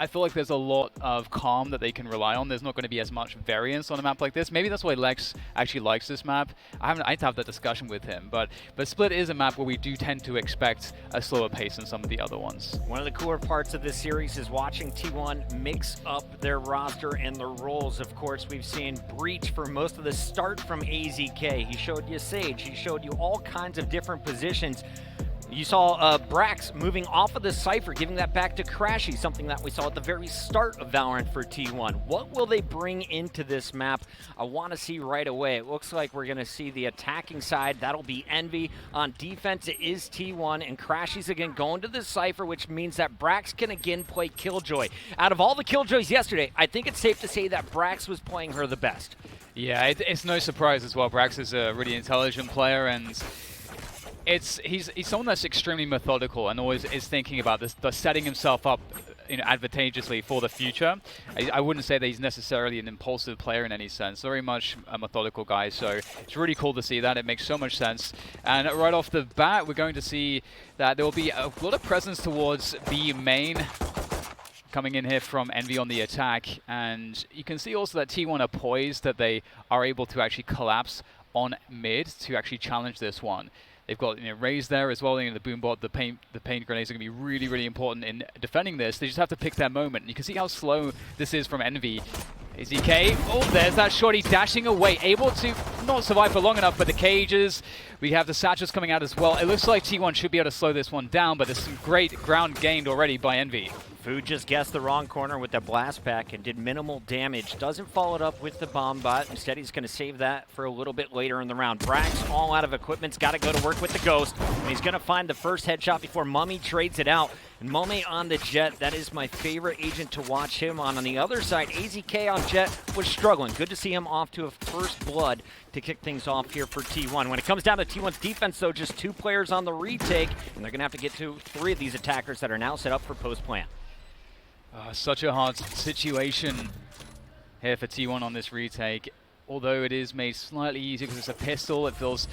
I feel like there's a lot of calm that they can rely on. There's not going to be as much variance on a map like this. Maybe that's why Lex actually likes this map. I need to have that discussion with him. But Split is a map where we do tend to expect a slower pace than some of the other ones. One of the cooler parts of this series is watching T1 mix up their roster and their roles. Of course, we've seen Breach for most of the start from AZK. He showed you Sage. He showed you all kinds of different positions. You saw Brax moving off of the Cypher, giving that back to Crashy, something that we saw at the very start of Valorant for T1. What will they bring into this map? I want to see right away. It looks like we're going to see the attacking side. That'll be Envy. On defense, it is T1, and Crashy's again going to the Cypher, which means that Brax can again play Killjoy. Out of all the Killjoys yesterday, I think it's safe to say that Brax was playing her the best. Yeah, it's no surprise as well. Brax is a really intelligent player, and he's someone that's extremely methodical and always is thinking about this, setting himself up, advantageously for the future. I wouldn't say that he's necessarily an impulsive player in any sense. Very much a methodical guy. So it's really cool to see that. It makes so much sense. And right off the bat, we're going to see that there will be a lot of presence towards B main. Coming in here from Envy on the attack, and you can see also that T1 are poised, that they are able to actually collapse on mid to actually challenge this one. They've got Raze there as well, the boombot, the paint grenades are going to be really, really important in defending this. They just have to pick their moment. You can see how slow this is from Envy. AZK, oh, there's that shorty dashing away, able to not survive for long enough, but the cages, we have the satchels coming out as well. It looks like T1 should be able to slow this one down, but there's some great ground gained already by Envy. Food just guessed the wrong corner with the blast pack and did minimal damage. Doesn't follow it up with the bomb bot. Instead, he's going to save that for a little bit later in the round. Brax all out of equipment's got to go to work with the Ghost. And he's going to find the first headshot before Mummy trades it out. And Mummy on the Jet, that is my favorite agent to watch him on. On the other side, AZK on Jet was struggling. Good to see him off to a first blood to kick things off here for T1. When it comes down to T1's defense, though, just 2 players on the retake, and they're going to have to get to 3 of these attackers that are now set up for post-plant. Such a hard situation here for T1 on this retake. Although it is made slightly easier because it's a pistol, it feels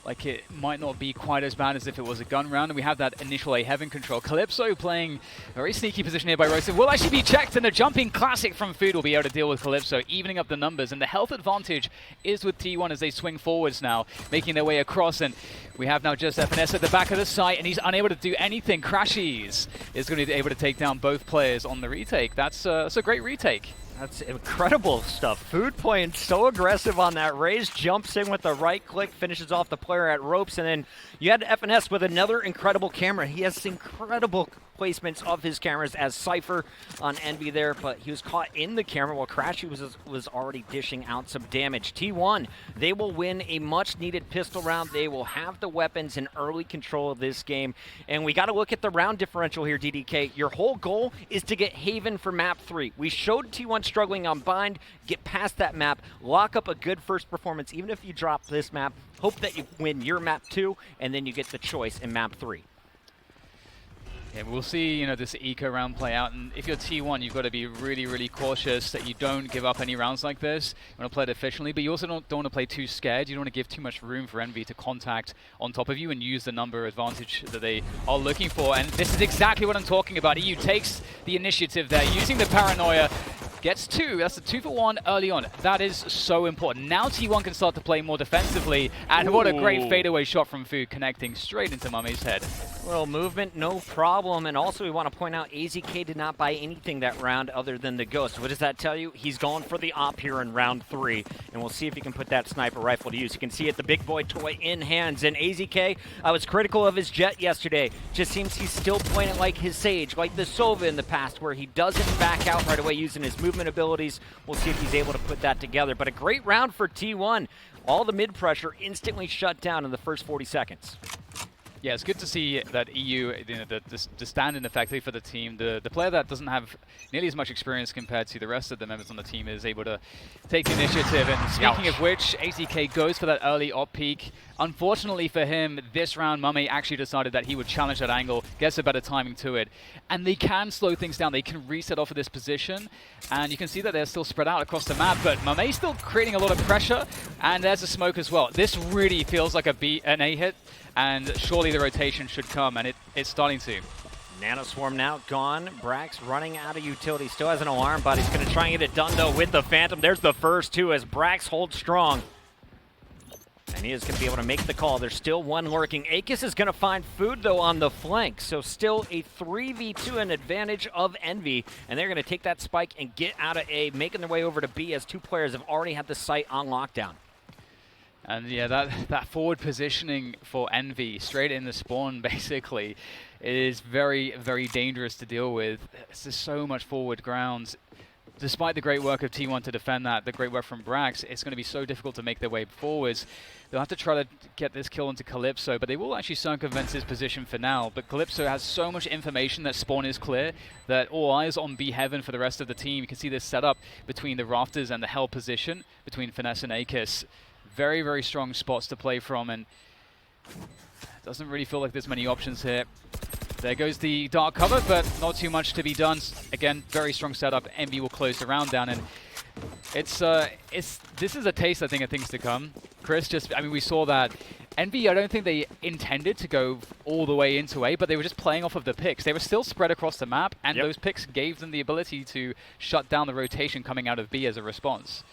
like it might not be quite as bad as if it was a gun round. And we have that initial A Heaven control. Calypso playing a very sneaky position here by Roasted. Will actually be checked, and the jumping classic from Food will be able to deal with Calypso, evening up the numbers. And the health advantage is with T1 as they swing forwards now, making their way across. And we have now just FNS at the back of the site, and he's unable to do anything. Crashies is going to be able to take down both players on the retake. That's a great retake. That's incredible stuff. Food playing so aggressive on that raise, jumps in with the right click, finishes off the player at ropes, and then you had FNS with another incredible camera. He has incredible placements of his cameras as Cypher on Envy there, but he was caught in the camera while Crashy was already dishing out some damage. T1, they will win a much-needed pistol round. They will have the weapons and early control of this game, and we got to look at the round differential here, DDK. Your whole goal is to get Haven for map 3. We showed T1 struggling on Bind, get past that map, lock up a good first performance, even if you drop this map, hope that you win your map 2, and then you get the choice in map 3. Yeah, we'll see, this eco round play out, and if you're T1, you've got to be really, really cautious that you don't give up any rounds like this. You want to play it efficiently, but you also don't want to play too scared. You don't want to give too much room for Envy to contact on top of you and use the number advantage that they are looking for. And this is exactly what I'm talking about. EU takes the initiative there, using the paranoia. Gets 2. That's a 2-for-1 early on. That is so important. Now T1 can start to play more defensively. And what a great fadeaway shot from Food, connecting straight into Mummy's head. Well, movement, no problem. And also we want to point out AZK did not buy anything that round other than the Ghost. What does that tell you? He's going for the op here in round 3. And we'll see if he can put that sniper rifle to use. You can see it, the big boy toy in hands. And AZK, I was critical of his Jet yesterday. Just seems he's still playing it like his Sage, like the Sova in the past, where he doesn't back out right away using his movement abilities. We'll see if he's able to put that together. But a great round for T1. All the mid pressure instantly shut down in the first 40 seconds. Yeah, it's good to see that EU, the stand-in effectively for the team. The player that doesn't have nearly as much experience compared to the rest of the members on the team is able to take the initiative. And speaking of which, AZK goes for that early op peak. Unfortunately for him, this round, Mummy actually decided that he would challenge that angle, gets a better timing to it. And they can slow things down. They can reset off of this position. And you can see that they're still spread out across the map, but Mummy's still creating a lot of pressure. And there's a smoke as well. This really feels like an A hit. And surely the rotation should come, and it's starting to. Nanoswarm now gone. Brax running out of utility. Still has an alarm, but he's going to try and get it done, though, with the Phantom. There's the first two as Brax holds strong. And he is going to be able to make the call. There's still one lurking. Aegis is going to find food, though, on the flank. So still a 3v2 an advantage of Envy. And they're going to take that spike and get out of A, making their way over to B as two players have already had the site on lockdown. And yeah, that forward positioning for Envy, straight in the spawn, basically, is very, very dangerous to deal with. There's just so much forward ground. Despite the great work of T1 to defend that, the great work from Brax, it's going to be so difficult to make their way forwards. They'll have to try to get this kill into Calypso, but they will actually circumvent his position for now. But Calypso has so much information that spawn is clear, that all eyes on B Heaven for the rest of the team. You can see this setup between the rafters and the Hell position, between Finesse and Aegis. Very, very strong spots to play from, and doesn't really feel like there's many options here. There goes the dark cover, but not too much to be done. Again, very strong setup. Envy will close the round down, and this is a taste, I think, of things to come. Chris, we saw that Envy, I don't think they intended to go all the way into A, but they were just playing off of the picks. They were still spread across the map, and those picks gave them the ability to shut down the rotation coming out of B as a response.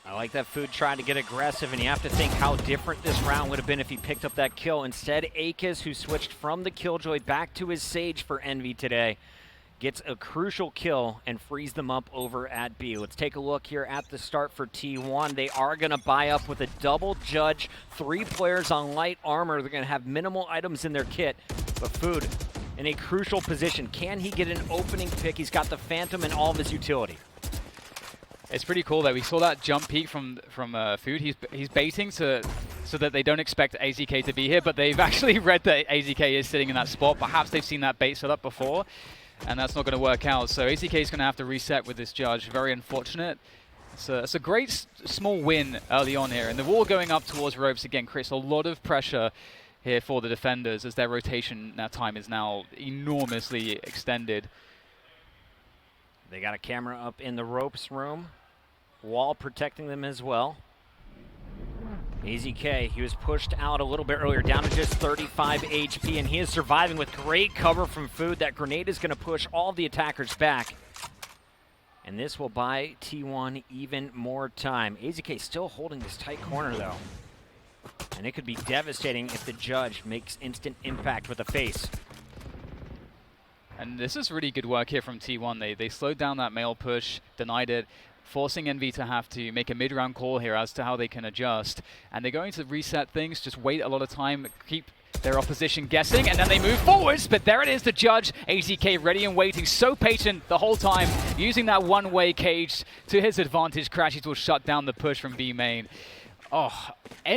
I like that Food trying to get aggressive, and you have to think how different this round would have been if he picked up that kill. Instead, Aegis, who switched from the Killjoy back to his Sage for Envy today, gets a crucial kill and frees them up over at B. Let's take a look here at the start for T1. They are going to buy up with a double Judge, 3 players on light armor. They're going to have minimal items in their kit, but Food in a crucial position. Can he get an opening pick? He's got the Phantom and all of his utility. It's pretty cool that we saw that jump peek from Food. He's baiting so that they don't expect AZK to be here, but they've actually read that AZK is sitting in that spot. Perhaps they've seen that bait set up before, and that's not going to work out. So AZK is going to have to reset with this Judge. Very unfortunate. It's a great small win early on here, and the wall going up towards ropes again creates a lot of pressure here for the defenders as their rotation time is now enormously extended. They got a camera up in the ropes room. Wall protecting them as well. AZK, he was pushed out a little bit earlier, down to just 35 HP, and he is surviving with great cover from Food. That grenade is going to push all the attackers back. And this will buy T1 even more time. AZK still holding this tight corner, though. And it could be devastating if the Judge makes instant impact with a face. And this is really good work here from T1. They slowed down that mail push, denied it, forcing Envy to have to make a mid-round call here as to how they can adjust. And they're going to reset things, just wait a lot of time, keep their opposition guessing, and then they move forwards. But there it is, the Judge. AZK ready and waiting, so patient the whole time, using that one-way cage to his advantage. Crashies will shut down the push from B main. Oh,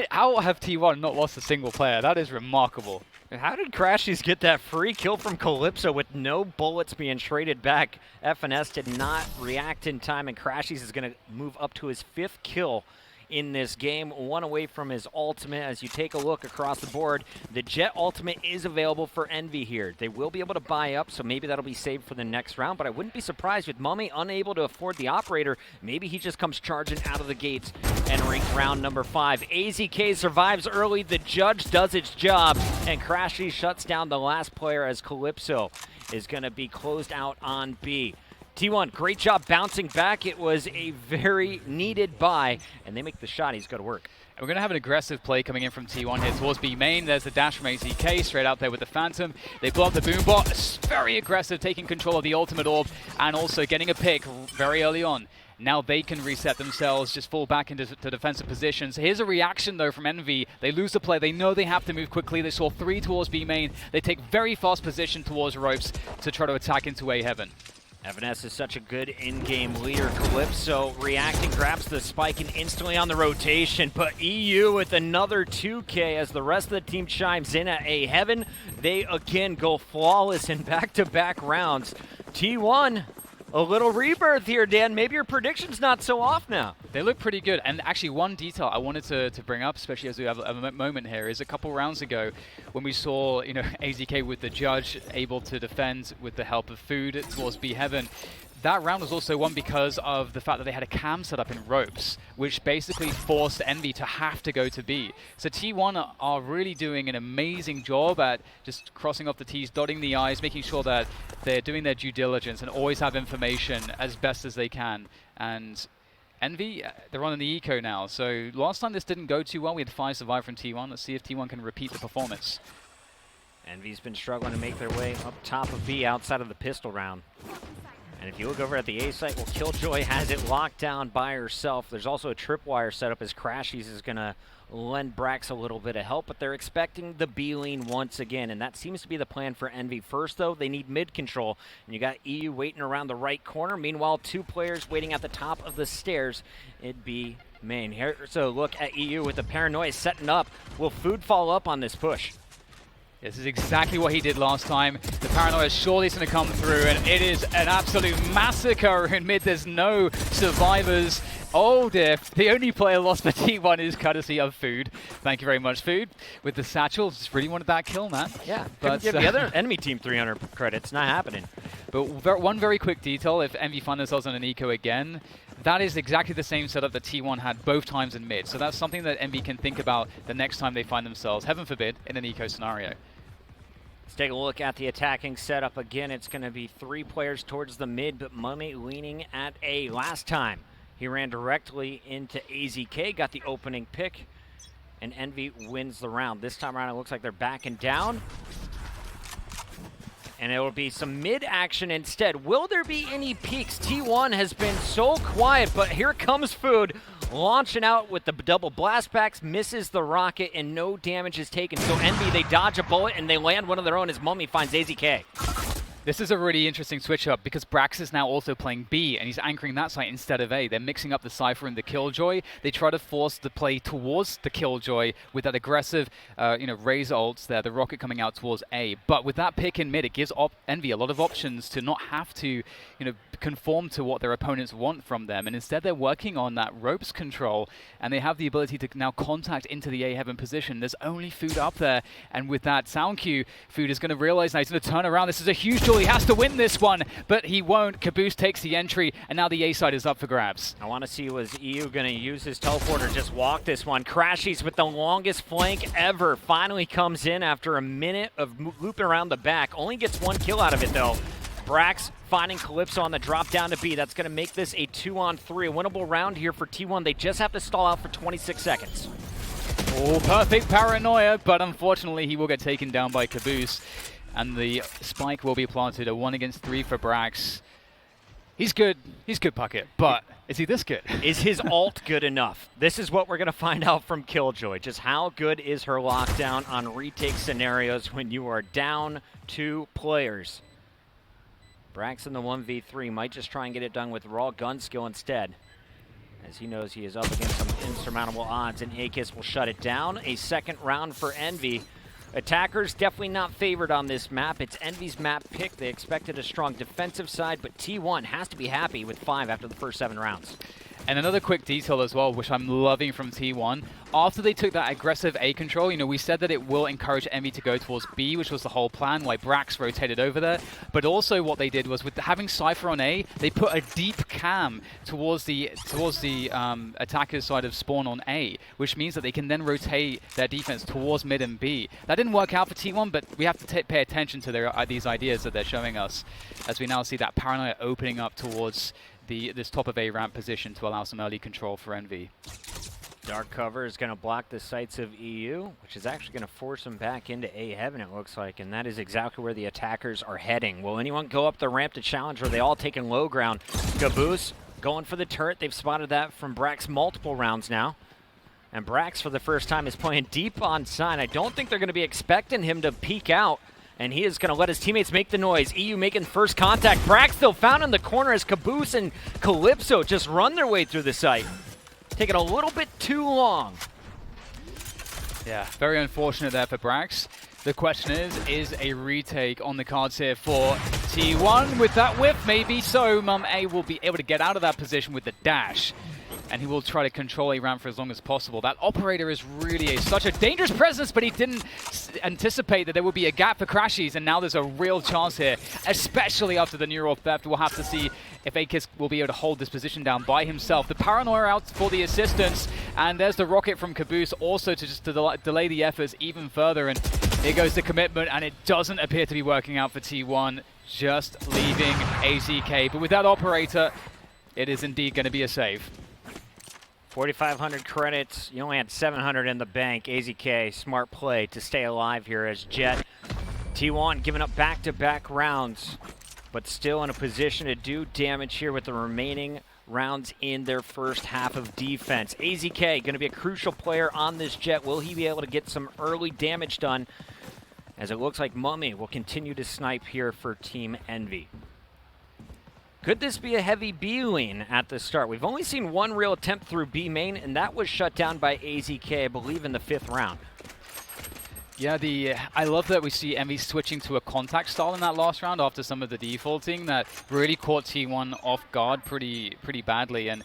how have T1 not lost a single player? That is remarkable. How did Crashies get that free kill from Calypso with no bullets being traded back? FNS did not react in time, and Crashies is going to move up to his 5th kill in this game, 1 away from his ultimate. As you take a look across the board, the Jet ultimate is available for Envy here. They will be able to buy up, so maybe that'll be saved for the next round, but I wouldn't be surprised with Mummy unable to afford the operator. Maybe he just comes charging out of the gates entering round number 5. AZK survives early, the Judge does its job, and Crashy shuts down the last player as Calypso is going to be closed out on B. T1, great job bouncing back. It was a very needed buy, and they make the shot. He's got to work. And we're going to have an aggressive play coming in from T1 here towards B main. There's the dash from AZK straight out there with the Phantom. They blow up the boom bot. Very aggressive, taking control of the ultimate orb and also getting a pick very early on. Now they can reset themselves, just fall back into defensive positions. Here's a reaction, though, from Envy. They lose the play. They know they have to move quickly. They saw 3 towards B main. They take very fast position towards ropes to try to attack into A Heaven. FNS is such a good in-game leader. Calypso reacting, grabs the spike and instantly on the rotation, but EU with another 2K as the rest of the team chimes in at A Heaven. They again go flawless in back-to-back rounds. T1, a little rebirth here, Dan. Maybe your prediction's not so off now. They look pretty good. And actually, one detail I wanted to bring up, especially as we have a moment here, is a couple rounds ago when we saw, AZK with the Judge able to defend with the help of Food towards B Heaven. that round was also won because of the fact that they had a cam set up in ropes, which basically forced Envy to have to go to B. So T1 are really doing an amazing job at just crossing off the T's, dotting the I's, making sure that they're doing their due diligence and always have information as best as they can. And Envy, they're on the eco now. So last time this didn't go too well. We had 5 survive from T1. Let's see if T1 can repeat the performance. Envy's been struggling to make their way up top of B outside of the pistol round. And if you look over at the A site, well, Killjoy has it locked down by herself. There's also a tripwire set up as Crashies is going to lend Brax a little bit of help, but they're expecting the B lane once again, and that seems to be the plan for Envy. First, though, they need mid control, and you got EU waiting around the right corner. Meanwhile, 2 players waiting at the top of the stairs. It'd be main. Here, so look at EU with the paranoia setting up. Will Food follow up on this push? This is exactly what he did last time. The paranoia surely is going to come through, and it is an absolute massacre in mid. There's no survivors. Oh dear, the only player lost for T1 is courtesy of Food. Thank you very much, Food. With the satchel, just really wanted that kill, man. Yeah, but give the other enemy team 300 credits. Not happening. But one very quick detail, if Envy find themselves on an eco again, that is exactly the same setup that T1 had both times in mid. So that's something that Envy can think about the next time they find themselves, heaven forbid, in an eco scenario. Let's take a look at the attacking setup again. It's going to be 3 players towards the mid, but Mummy leaning at A. Last time, he ran directly into AZK, got the opening pick, and Envy wins the round. This time around, it looks like they're backing down. And it will be some mid-action instead. Will there be any peaks? T1 has been so quiet, but here comes Food, launching out with the double blast packs, misses the rocket, and no damage is taken. So Envy, they dodge a bullet, and they land one of their own as Mummy finds AZK. This is a really interesting switch-up because Brax is now also playing B, and he's anchoring that site instead of A. They're mixing up the Cypher and the Killjoy. They try to force the play towards the Killjoy with that aggressive, Razor ults there, the rocket coming out towards A. But with that pick in mid, it gives Envy a lot of options to not have to, conform to what their opponents want from them. And instead, they're working on that ropes control, and they have the ability to now contact into the A heaven position. There's only Food up there, and with that sound cue, Food is going to realize now he's going to turn around. This is a huge duel. He has to win this one, but he won't. Caboose takes the entry, and now the A side is up for grabs. I want to see, was EU going to use his teleporter, just walk this one. Crashies with the longest flank ever finally comes in after a minute of looping around the back. Only gets 1 kill out of it, though. Brax finding Calypso on the drop down to B. That's going to make this a 2-on-3. A winnable round here for T1. They just have to stall out for 26 seconds. Oh, perfect paranoia, but unfortunately he will get taken down by Caboose. And the spike will be planted. A 1 against 3 for Brax. He's good. He's good, Puckett. But is he this good? Is his ult good enough? This is what we're going to find out from Killjoy. Just how good is her lockdown on retake scenarios when you are down 2 players? Brax in the 1v3 might just try and get it done with raw gun skill instead, as he knows he is up against some insurmountable odds, and Akis will shut it down. A second round for Envy. Attackers definitely not favored on this map. It's Envy's map pick. They expected a strong defensive side, but T1 has to be happy with 5 after the first 7 rounds. And another quick detail as well, which I'm loving from T1. After they took that aggressive A control, we said that it will encourage Envy to go towards B, which was the whole plan, why Brax rotated over there. But also what they did was, with having Cypher on A, they put a deep cam towards the attacker's side of spawn on A, which means that they can then rotate their defense towards mid and B. That didn't work out for T1, but we have to pay attention to these ideas that they're showing us, as we now see that paranoia opening up towards this top of A ramp position to allow some early control for Envy. Dark cover is going to block the sights of EU, which is actually going to force them back into A heaven, it looks like, and that is exactly where the attackers are heading. Will anyone go up the ramp to challenge, or are they all taking low ground? Caboose going for the turret. They've spotted that from Brax multiple rounds now. And Brax, for the first time, is playing deep on side. I don't think they're going to be expecting him to peek out, and he is going to let his teammates make the noise. EU making first contact. Brax still found in the corner as Caboose and Calypso just run their way through the site. Taking a little bit too long. Yeah, very unfortunate there for Brax. The question is a retake on the cards here for T1 with that whiff, maybe so. Mum A will be able to get out of that position with the dash. And he will try to control a ramp for as long as possible. That operator is really such a dangerous presence, but he didn't anticipate that there would be a gap for Crashies, and now there's a real chance here, especially after the neural theft. We'll have to see if Akis will be able to hold this position down by himself. The Paranoia out for the assistance, and there's the rocket from Caboose also to delay the efforts even further, and here goes the commitment, and it doesn't appear to be working out for T1, just leaving AZK. But with that operator, it is indeed going to be a save. 4,500 credits. You only had 700 in the bank. AZK, smart play to stay alive here as Jet. T1 giving up back-to-back rounds, but still in a position to do damage here with the remaining rounds in their first half of defense. AZK going to be a crucial player on this Jet. Will he be able to get some early damage done? As it looks like Mummy will continue to snipe here for Team Envy. Could this be a heavy B lane at the start? We've only seen one real attempt through B main, and that was shut down by AZK, I believe, in the 5th round. Yeah, I love that we see Envy switching to a contact style in that last round after some of the defaulting that really caught T1 off guard pretty badly. And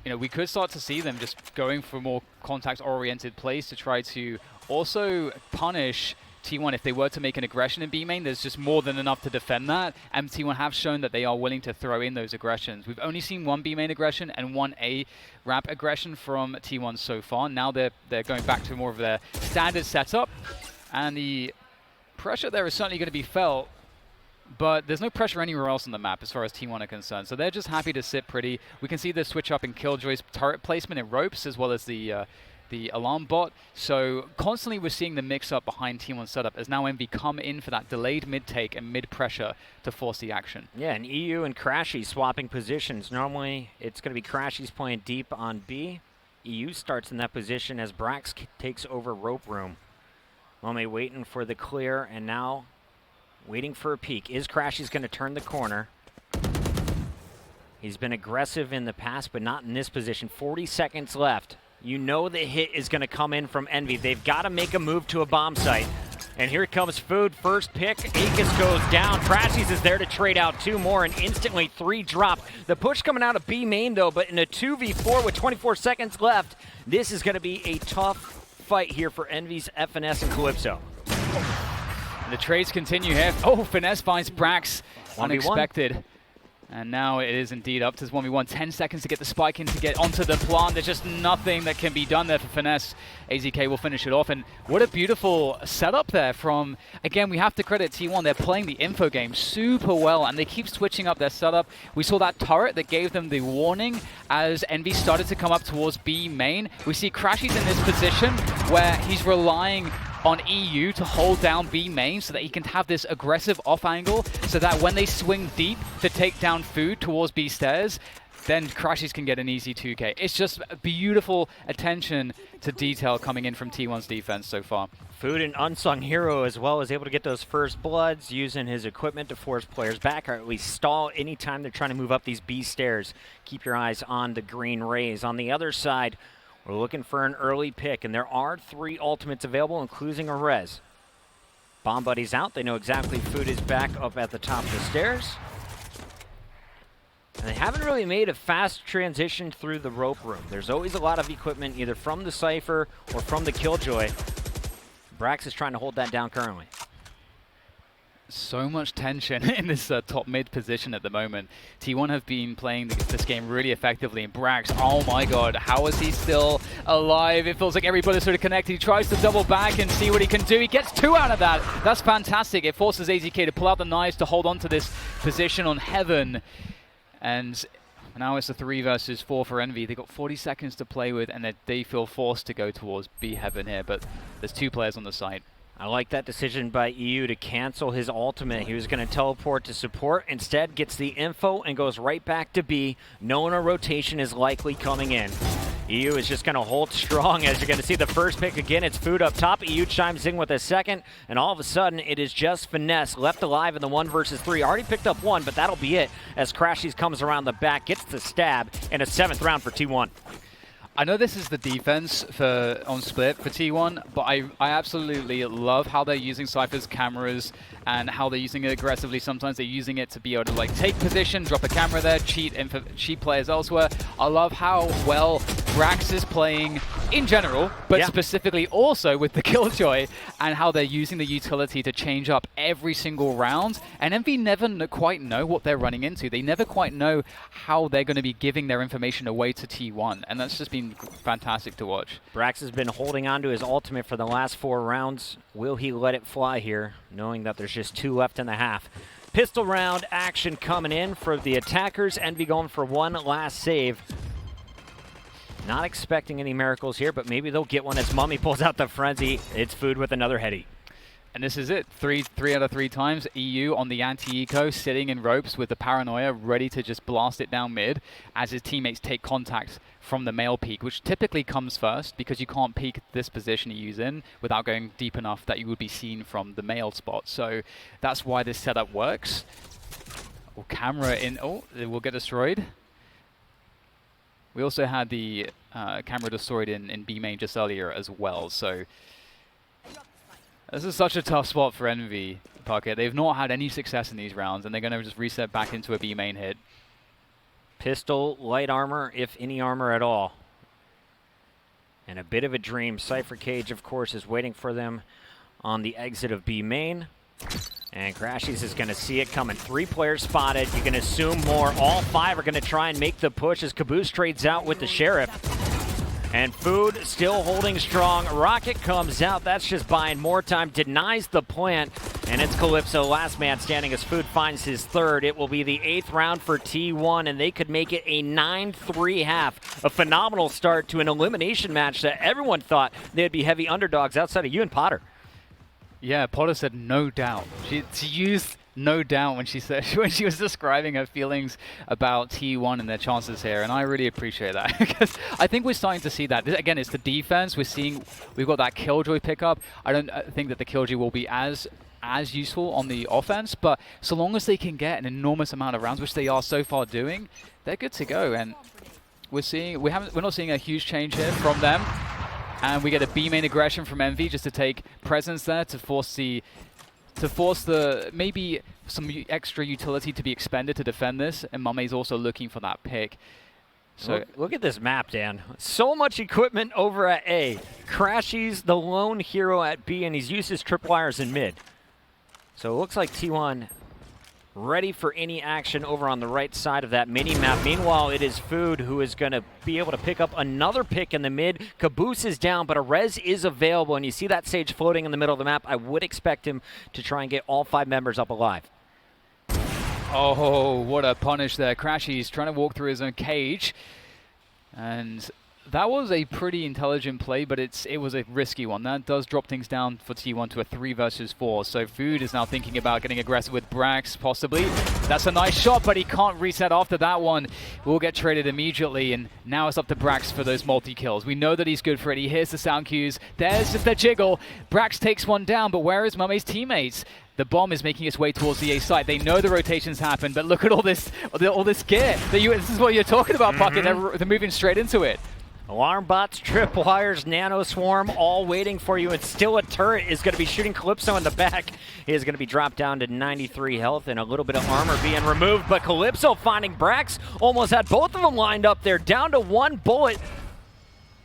you know, we could start to see them just going for more contact-oriented plays to try to also punish T1 if they were to make an aggression in B main. There's just more than enough to defend that, and T1 have shown that they are willing to throw in those aggressions. We've only seen one B main aggression and one A ramp aggression from T1 so far. Now they're going back to more of their standard setup, and the pressure there is certainly going to be felt, but there's no pressure anywhere else on the map as far as T1 are concerned. So they're just happy to sit pretty. We can see the switch up in Killjoy's turret placement in ropes as well as the alarm bot. So constantly we're seeing the mix-up behind T1 setup as now Envy come in for that delayed mid-take and mid-pressure to force the action. Yeah, and EU and Crashy swapping positions. Normally it's going to be Crashy's playing deep on B. EU starts in that position as Brax takes over rope room. Mummy waiting for the clear and now waiting for a peek. Is Crashy's going to turn the corner? He's been aggressive in the past, but not in this position. 40 seconds left. You know the hit is going to come in from Envy. They've got to make a move to a bomb site. And here comes Food. First pick. Akis goes down. Crashies is there to trade out 2 more, and instantly 3 drop. The push coming out of B main, though, but in a 2v4 with 24 seconds left, this is going to be a tough fight here for Envy's FNS and Calypso. And the trades continue here. Oh, Finesse finds Brax. Unexpected. And now it is indeed up to 1v1. 10 seconds to get the spike in to get onto the plant. There's just nothing that can be done there for Finesse. AZK will finish it off. And what a beautiful setup there from, again, we have to credit T1. They're playing the info game super well, and they keep switching up their setup. We saw that turret that gave them the warning as Envy started to come up towards B main. We see Crashy's in this position where he's relying on EU to hold down B main so that he can have this aggressive off angle so that when they swing deep to take down Food towards B stairs, then Crashies can get an easy 2K. It's just beautiful attention to detail coming in from T1's defense so far. Food, an unsung hero as well, is able to get those first bloods using his equipment to force players back, or at least stall anytime they're trying to move up these B stairs. Keep your eyes on the green rays. On the other side, we're looking for an early pick, and there are 3 ultimates available, including a res. Bomb buddy's out. They know exactly Food is back up at the top of the stairs. And they haven't really made a fast transition through the rope room. There's always a lot of equipment, either from the Cypher or from the Killjoy. Brax is trying to hold that down currently. So much tension in this top mid position at the moment. T1 have been playing this game really effectively, and Brax, oh my god, how is he still alive? It feels like everybody's sort of connected. He tries to double back and see what he can do. He gets 2 out of that. That's fantastic. It forces AZK to pull out the knives to hold on to this position on Heaven. And now it's a 3 versus 4 for Envy. They've got 40 seconds to play with, and they feel forced to go towards B Heaven here, but there's 2 players on the site. I like that decision by EU to cancel his ultimate. He was going to teleport to support. Instead, gets the info and goes right back to B, knowing a rotation is likely coming in. EU is just going to hold strong as you're going to see the first pick again. It's Food up top. EU chimes in with a second, and all of a sudden, it is just Finesse left alive in the 1 versus 3. Already picked up 1, but that'll be it as Crashies comes around the back, gets the stab, and a 7th round for T1. I know this is the defense for on Split for T1, but I absolutely love how they're using Cypher's cameras and how they're using it aggressively. Sometimes they're using it to be able to like take position, drop a camera there, cheat players elsewhere. I love how well Brax is playing in general, but specifically also with the Killjoy, and how they're using the utility to change up every single round. And Envy never quite know what they're running into. They never quite know how they're going to be giving their information away to T1, and that's just been fantastic to watch. Brax has been holding on to his ultimate for the last 4 rounds. Will he let it fly here, knowing that there's just 2 left in the half? Pistol round action coming in for the attackers. Envy going for one last save. Not expecting any miracles here, but maybe they'll get one as Mummy pulls out the frenzy. It's Food with another heady. And this is it. Three out of 3 times. EU on the anti-eco, sitting in ropes with the paranoia, ready to just blast it down mid as his teammates take contact from the male peak, which typically comes first because you can't peek this position EU's in without going deep enough that you would be seen from the male spot. So that's why this setup works. Oh, camera in. Oh, it will get destroyed. We also had the camera destroyed in B main just earlier as well. So this is such a tough spot for Envy, Puckett. They've not had any success in these rounds, and they're going to just reset back into a B main hit. Pistol, light armor, if any armor at all. And a bit of a dream. Cypher Cage, of course, is waiting for them on the exit of B main. And Crashies is going to see it coming. 3 players spotted. You can assume more. All 5 are going to try and make the push as Caboose trades out with the Sheriff. And Food still holding strong. Rocket comes out. That's just buying more time. Denies the plant. And it's Calypso, last man standing as Food finds his 3rd. It will be the 8th round for T1, and they could make it a 9-3 half. A phenomenal start to an elimination match that everyone thought they'd be heavy underdogs outside of you and Potter. Yeah, Potter said no doubt. She used no doubt when she said when she was describing her feelings about T1 and their chances here, and I really appreciate that because I think we're starting to see that. Again, it's the defense. We've got that Killjoy pickup. I don't think that the Killjoy will be as useful on the offense, but so long as they can get an enormous amount of rounds, which they are so far doing, they're good to go. And we're not seeing a huge change here from them. And we get a B main aggression from Envy just to take presence there to force the maybe some extra utility to be expended to defend this. And Mummy's also looking for that pick. So look at this map, Dan. So much equipment over at A. Crashies the lone hero at B, and he's used his tripwires in mid. So it looks like T1 ready for any action over on the right side of that mini-map. Meanwhile, it is Food who is going to be able to pick up another pick in the mid. Caboose is down, but a res is available, and you see that Sage floating in the middle of the map. I would expect him to try and get all 5 members up alive. Oh, what a punish there. Crashies trying to walk through his own cage. And that was a pretty intelligent play, but it was a risky one. That does drop things down for T1 to a 3 versus 4. So Food is now thinking about getting aggressive with Brax, possibly. That's a nice shot, but he can't reset after that one. We'll get traded immediately, and now it's up to Brax for those multi-kills. We know that he's good for it. He hears the sound cues. There's the jiggle. Brax takes one down, but where is Mummy's teammates? The bomb is making its way towards the A site. They know the rotations happen, but look at all this gear. This is what you're talking about, Puckett. They're moving straight into it. Alarm bots, tripwires, nano swarm, all waiting for you, and still a turret is going to be shooting Calypso in the back. He is going to be dropped down to 93 health and a little bit of armor being removed, but Calypso finding Brax. Almost had both of them lined up there, down to 1 bullet.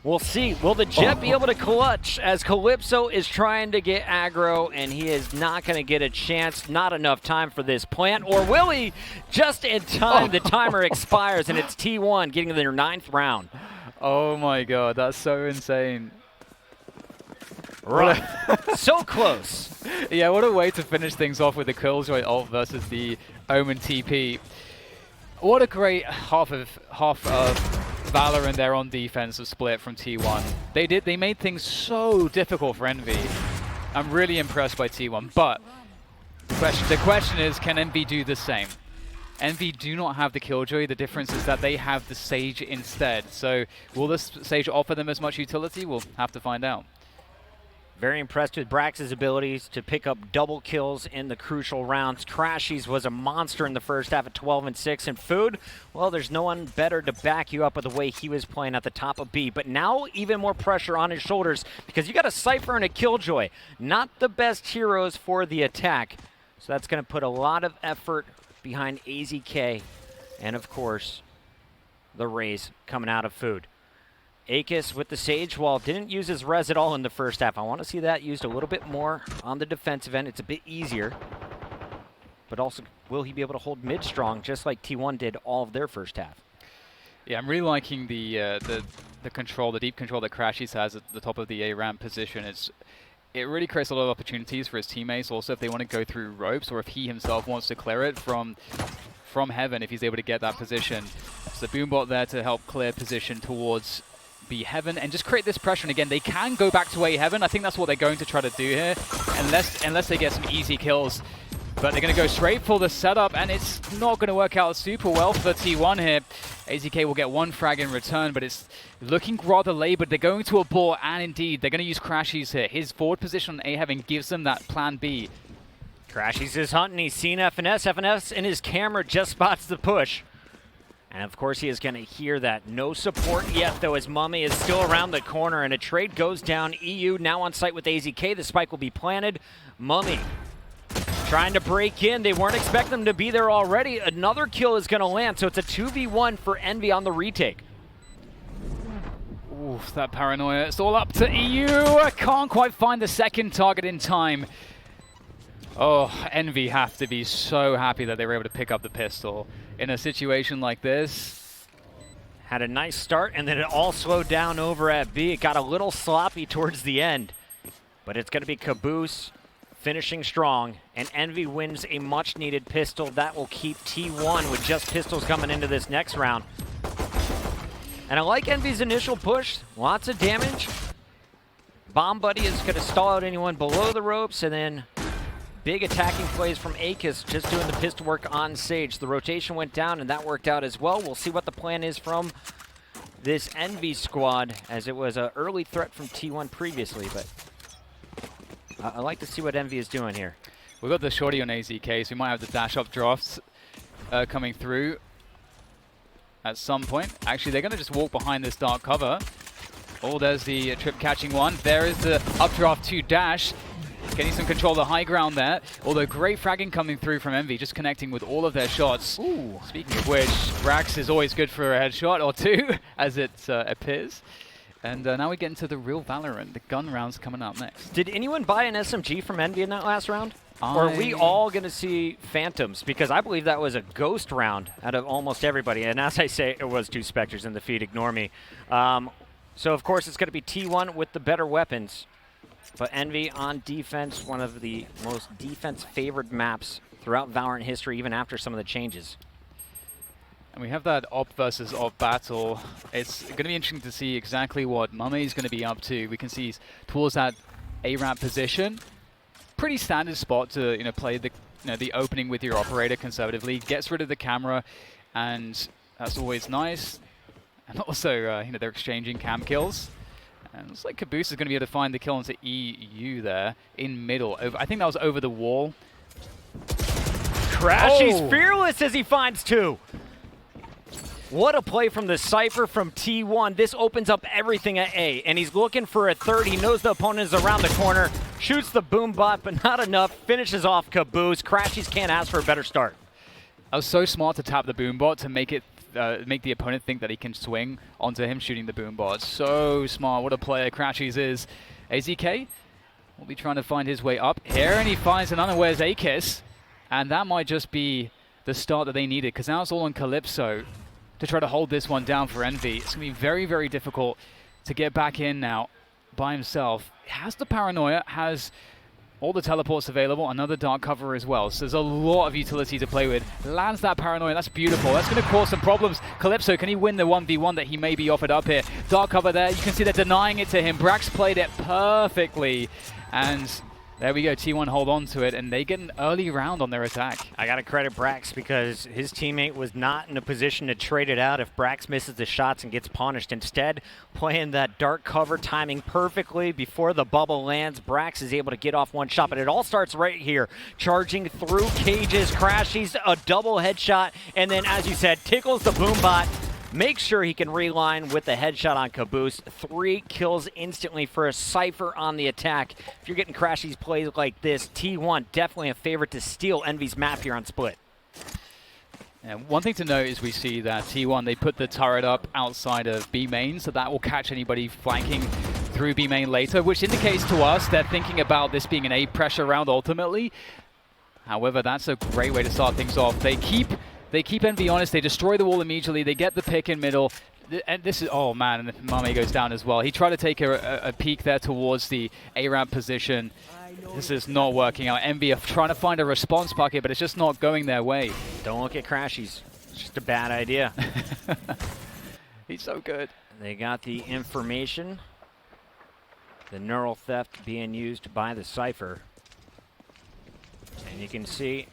We'll see. Will the Jet be able to clutch as Calypso is trying to get aggro, and he is not going to get a chance. Not enough time for this plant. Or will he? Just in time, the timer expires, and it's T1 getting to their 9th round. Oh my god, that's so insane. Right. So close. Yeah, what a way to finish things off with the Killjoy ult versus the Omen TP. What a great half of Valorant there on defense of Split from T1. They made things so difficult for Envy. I'm really impressed by T1, but the question is, can Envy do the same? Envy do not have the Killjoy. The difference is that they have the Sage instead. So will this Sage offer them as much utility? We'll have to find out. Very impressed with Brax's abilities to pick up double kills in the crucial rounds. Crashies was a monster in the first half at 12 and 6. And Food, well, there's no one better to back you up with the way he was playing at the top of B. But now even more pressure on his shoulders because you got a Cypher and a Killjoy. Not the best heroes for the attack. So that's going to put a lot of effort behind AZK. And of course, the Rays coming out of Food. Akis with the Sage Wall didn't use his res at all in the first half. I want to see that used a little bit more on the defensive end. It's a bit easier. But also, will he be able to hold mid strong just like T1 did all of their first half? Yeah, I'm really liking the control, the deep control that Crashies has at the top of the A ramp position. It really creates a lot of opportunities for his teammates. Also, if they want to go through ropes or if he himself wants to clear it from heaven, if he's able to get that position. So the Boombot there to help clear position towards B heaven and just create this pressure. And again, they can go back to A heaven. I think that's what they're going to try to do here, unless they get some easy kills. But they're going to go straight for the setup, and it's not going to work out super well for T1 here. AZK will get one frag in return, but it's looking rather labored. They're going to abort, and indeed, they're going to use Crashies here. His forward position on A heaven gives them that plan B. Crashies is hunting. He's seen FNS. FNS in his camera just spots the push. And of course he is going to hear that. No support yet, though, as Mummy is still around the corner, and a trade goes down. EU now on site with AZK. The spike will be planted. Mummy trying to break in. They weren't expecting them to be there already. Another kill is going to land, so it's a 2v1 for Envy on the retake. Oof, that paranoia. It's all up to EU. Can't quite find the second target in time. Oh, Envy have to be so happy that they were able to pick up the pistol in a situation like this. Had a nice start, and then it all slowed down over at B. It got a little sloppy towards the end, but it's going to be Caboose finishing strong, and Envy wins a much-needed pistol. That will keep T1 with just pistols coming into this next round. And I like Envy's initial push. Lots of damage. Bomb Buddy is going to stall out anyone below the ropes, and then big attacking plays from Akis, just doing the pistol work on Sage. The rotation went down, and that worked out as well. We'll see what the plan is from this Envy squad, as it was an early threat from T1 previously, but I like to see what Envy is doing here. We've got the shorty on AZK, so we might have the dash-up drafts coming through at some point. Actually, they're going to just walk behind this dark cover. Oh, there's the trip catching one. There is the updraft 2 dash. Getting some control of the high ground there. Although great fragging coming through from Envy, just connecting with all of their shots. Ooh. Speaking of which, Brax is always good for a headshot or two, as it appears. And now we get into the real Valorant. The gun round's coming up next. Did anyone buy an SMG from Envy in that last round? Or are we all going to see Phantoms? Because I believe that was a ghost round out of almost everybody. And as I say, it was 2 Spectres in the feed. Ignore me. So, of course, it's going to be T1 with the better weapons. But Envy on defense, one of the most defense-favored maps throughout Valorant history, even after some of the changes. And we have that op versus op battle. It's going to be interesting to see exactly what Mummy's going to be up to. We can see he's towards that A-ramp position. Pretty standard spot to play the opening with your operator conservatively. Gets rid of the camera, and that's always nice. And also, they're exchanging cam kills. And it looks like Caboose is going to be able to find the kill onto EU there in middle. I think that was over the wall. Crashies fearless as he finds 2. What a play from the Cypher from T1. This opens up everything at A, and he's looking for a third. He knows the opponent is around the corner. Shoots the boom bot, but not enough. Finishes off Caboose. Crashies can't ask for a better start. I was so smart to tap the boom bot to make it make the opponent think that he can swing onto him shooting the boom bot. So smart. What a player Crashies is. AZK will be trying to find his way up here, and he finds an unawares Akis, and that might just be the start that they needed, because now it's all on Calypso to try to hold this one down for Envy. It's going to be very, very difficult to get back in now by himself. Has the paranoia, has all the teleports available, another dark cover as well. So there's a lot of utility to play with. Lands that paranoia, that's beautiful. That's going to cause some problems. Calypso, can he win the 1v1 that he may be offered up here? Dark cover there, you can see they're denying it to him. Brax played it perfectly, and There we go, T1 hold on to it, and they get an early round on their attack. I got to credit Brax because his teammate was not in a position to trade it out if Brax misses the shots and gets punished. Instead, playing that dark cover, timing perfectly before the bubble lands, Brax is able to get off one shot, but it all starts right here. Charging through cages, crashes, a double headshot, and then, as you said, tickles the boom bot. Make sure he can reline with the headshot on Caboose. 3 kills instantly for a Cypher on the attack. If you're getting Crashy's plays like this, T1 definitely a favorite to steal Envy's map here on Split. And one thing to note is we see that T1, they put the turret up outside of B main, so that will catch anybody flanking through B main later, which indicates to us they're thinking about this being an A pressure round ultimately. However, that's a great way to start things off. They keep Envy honest, they destroy the wall immediately, they get the pick in middle, and this is, oh man, and Mame goes down as well. He tried to take a peek there towards the A-ramp position. This is not working out. Envy are trying to find a response bucket, but it's just not going their way. Don't look at Crashies. It's just a bad idea. He's so good. They got the information. The neural theft being used by the Cypher. And you can see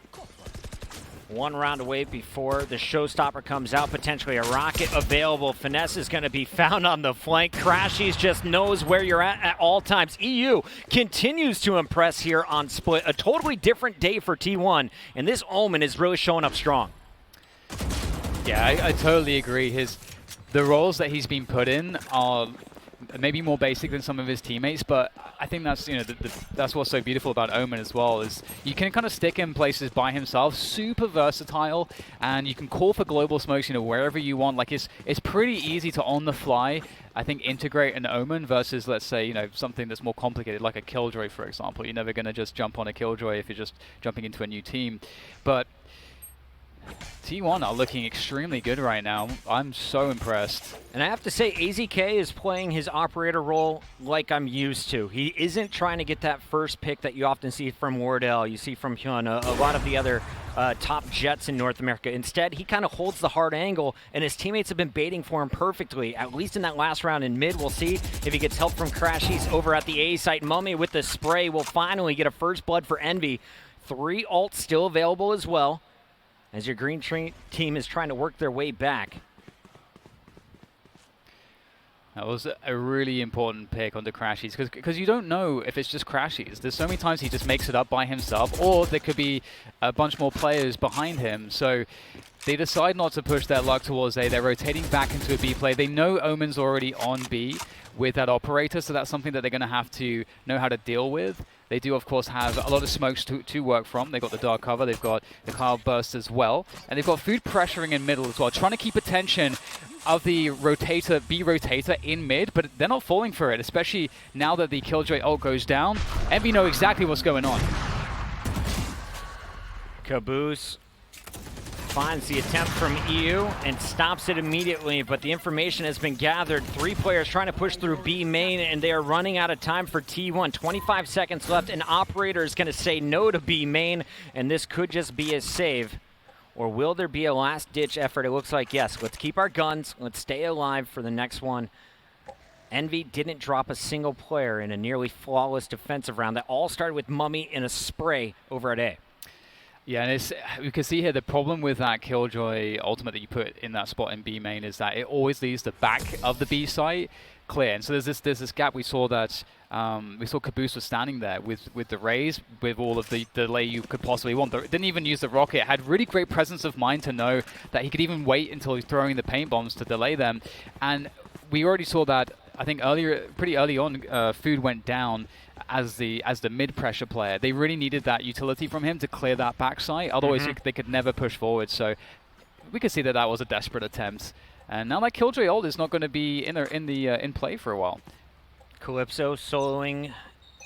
1 round away before the showstopper comes out. Potentially a rocket available. Finesse is going to be found on the flank. Crashies just knows where you're at all times. EU continues to impress here on Split. A totally different day for T1, and this Omen is really showing up strong. Yeah, I totally agree. The roles that he's been put in are maybe more basic than some of his teammates, but I think that's that's what's so beautiful about Omen as well, is you can kind of stick him places by himself, super versatile, and you can call for global smokes wherever you want. Like it's pretty easy to on the fly, I think, integrate an Omen versus, let's say, something that's more complicated like a Killjoy, for example. You're never going to just jump on a Killjoy if you're just jumping into a new team. But T1 are looking extremely good right now. I'm so impressed. And I have to say, AZK is playing his operator role like I'm used to. He isn't trying to get that first pick that you often see from Wardell, you see from Hyun, a lot of the other top Jets in North America. Instead, he kind of holds the hard angle, and his teammates have been baiting for him perfectly, at least in that last round in mid. We'll see if he gets help from Crashies over at the A site. Mummy with the spray will finally get a first blood for Envy. 3 ults still available as well, as your green team is trying to work their way back. That was a really important pick onto Crashies, because you don't know if it's just Crashies. There's so many times he just makes it up by himself, or there could be a bunch more players behind him. So they decide not to push their luck towards A. They're rotating back into a B play. They know Omen's already on B with that operator, so that's something that they're going to have to know how to deal with. They do, of course, have a lot of smokes to work from. They've got the dark cover, they've got the cloud burst as well, and they've got food pressuring in middle as well, trying to keep attention of the rotator, B rotator in mid, but they're not falling for it, especially now that the Killjoy ult goes down. Envy know exactly what's going on. Caboose finds the attempt from EU and stops it immediately, but the information has been gathered. 3 players trying to push through B main, and they are running out of time for T1. 25 seconds left, and Operator is going to say no to B main, and this could just be a save. Or will there be a last-ditch effort? It looks like yes. Let's keep our guns. Let's stay alive for the next one. Envy didn't drop a single player in a nearly flawless defensive round that all started with Mummy in a spray over at A. Yeah, and you can see here the problem with that Killjoy ultimate that you put in that spot in B main is that it always leaves the back of the B site clear. And so there's this gap. We saw that Caboose was standing there with the raise, with all of the delay you could possibly want. Didn't even use the rocket. Had really great presence of mind to know that he could even wait until he's throwing the paint bombs to delay them. And we already saw that, I think pretty early on, Food went down as the mid pressure player. They really needed that utility from him to clear that backside. Otherwise, they could never push forward. So we could see that was a desperate attempt. And now that Killjoy ult is not going to be in play for a while. Calypso soloing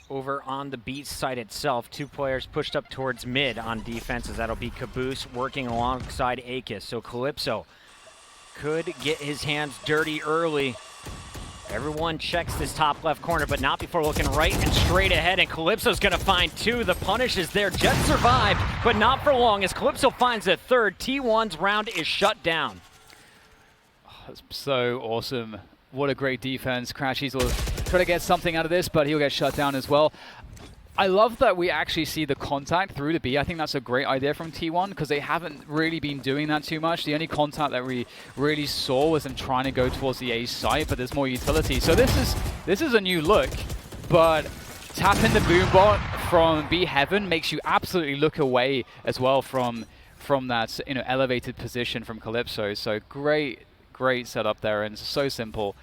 over on the B side itself. 2 players pushed up towards mid on defenses. That'll be Caboose working alongside Akis. So Calypso could get his hands dirty early. Everyone checks this top left corner, but not before looking right and straight ahead, and Calypso's gonna find 2. The punish is there. Jet survived, but not for long. As Calypso finds a 3rd, T1's round is shut down. Oh, that's so awesome. What a great defense. Crashies will try to get something out of this, but he'll get shut down as well. I love that we actually see the contact through the B. I think that's a great idea from T1 because they haven't really been doing that too much. The only contact that we really saw was them trying to go towards the A site, but there's more utility. So this is a new look, but tapping the boombot from B Heaven makes you absolutely look away as well from that elevated position from Calypso. So great setup there, and so simple.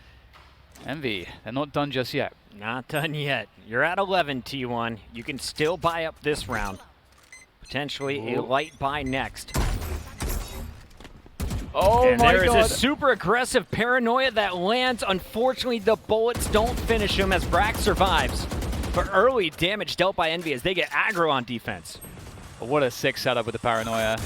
Envy, they're not done just yet. Not done yet. You're at 11, T1. You can still buy up this round. Potentially a light buy next. Oh and my there God. is a super aggressive paranoia that lands. Unfortunately, the bullets don't finish him as Brax survives. But early damage dealt by Envy as they get aggro on defense. What a sick setup with the paranoia.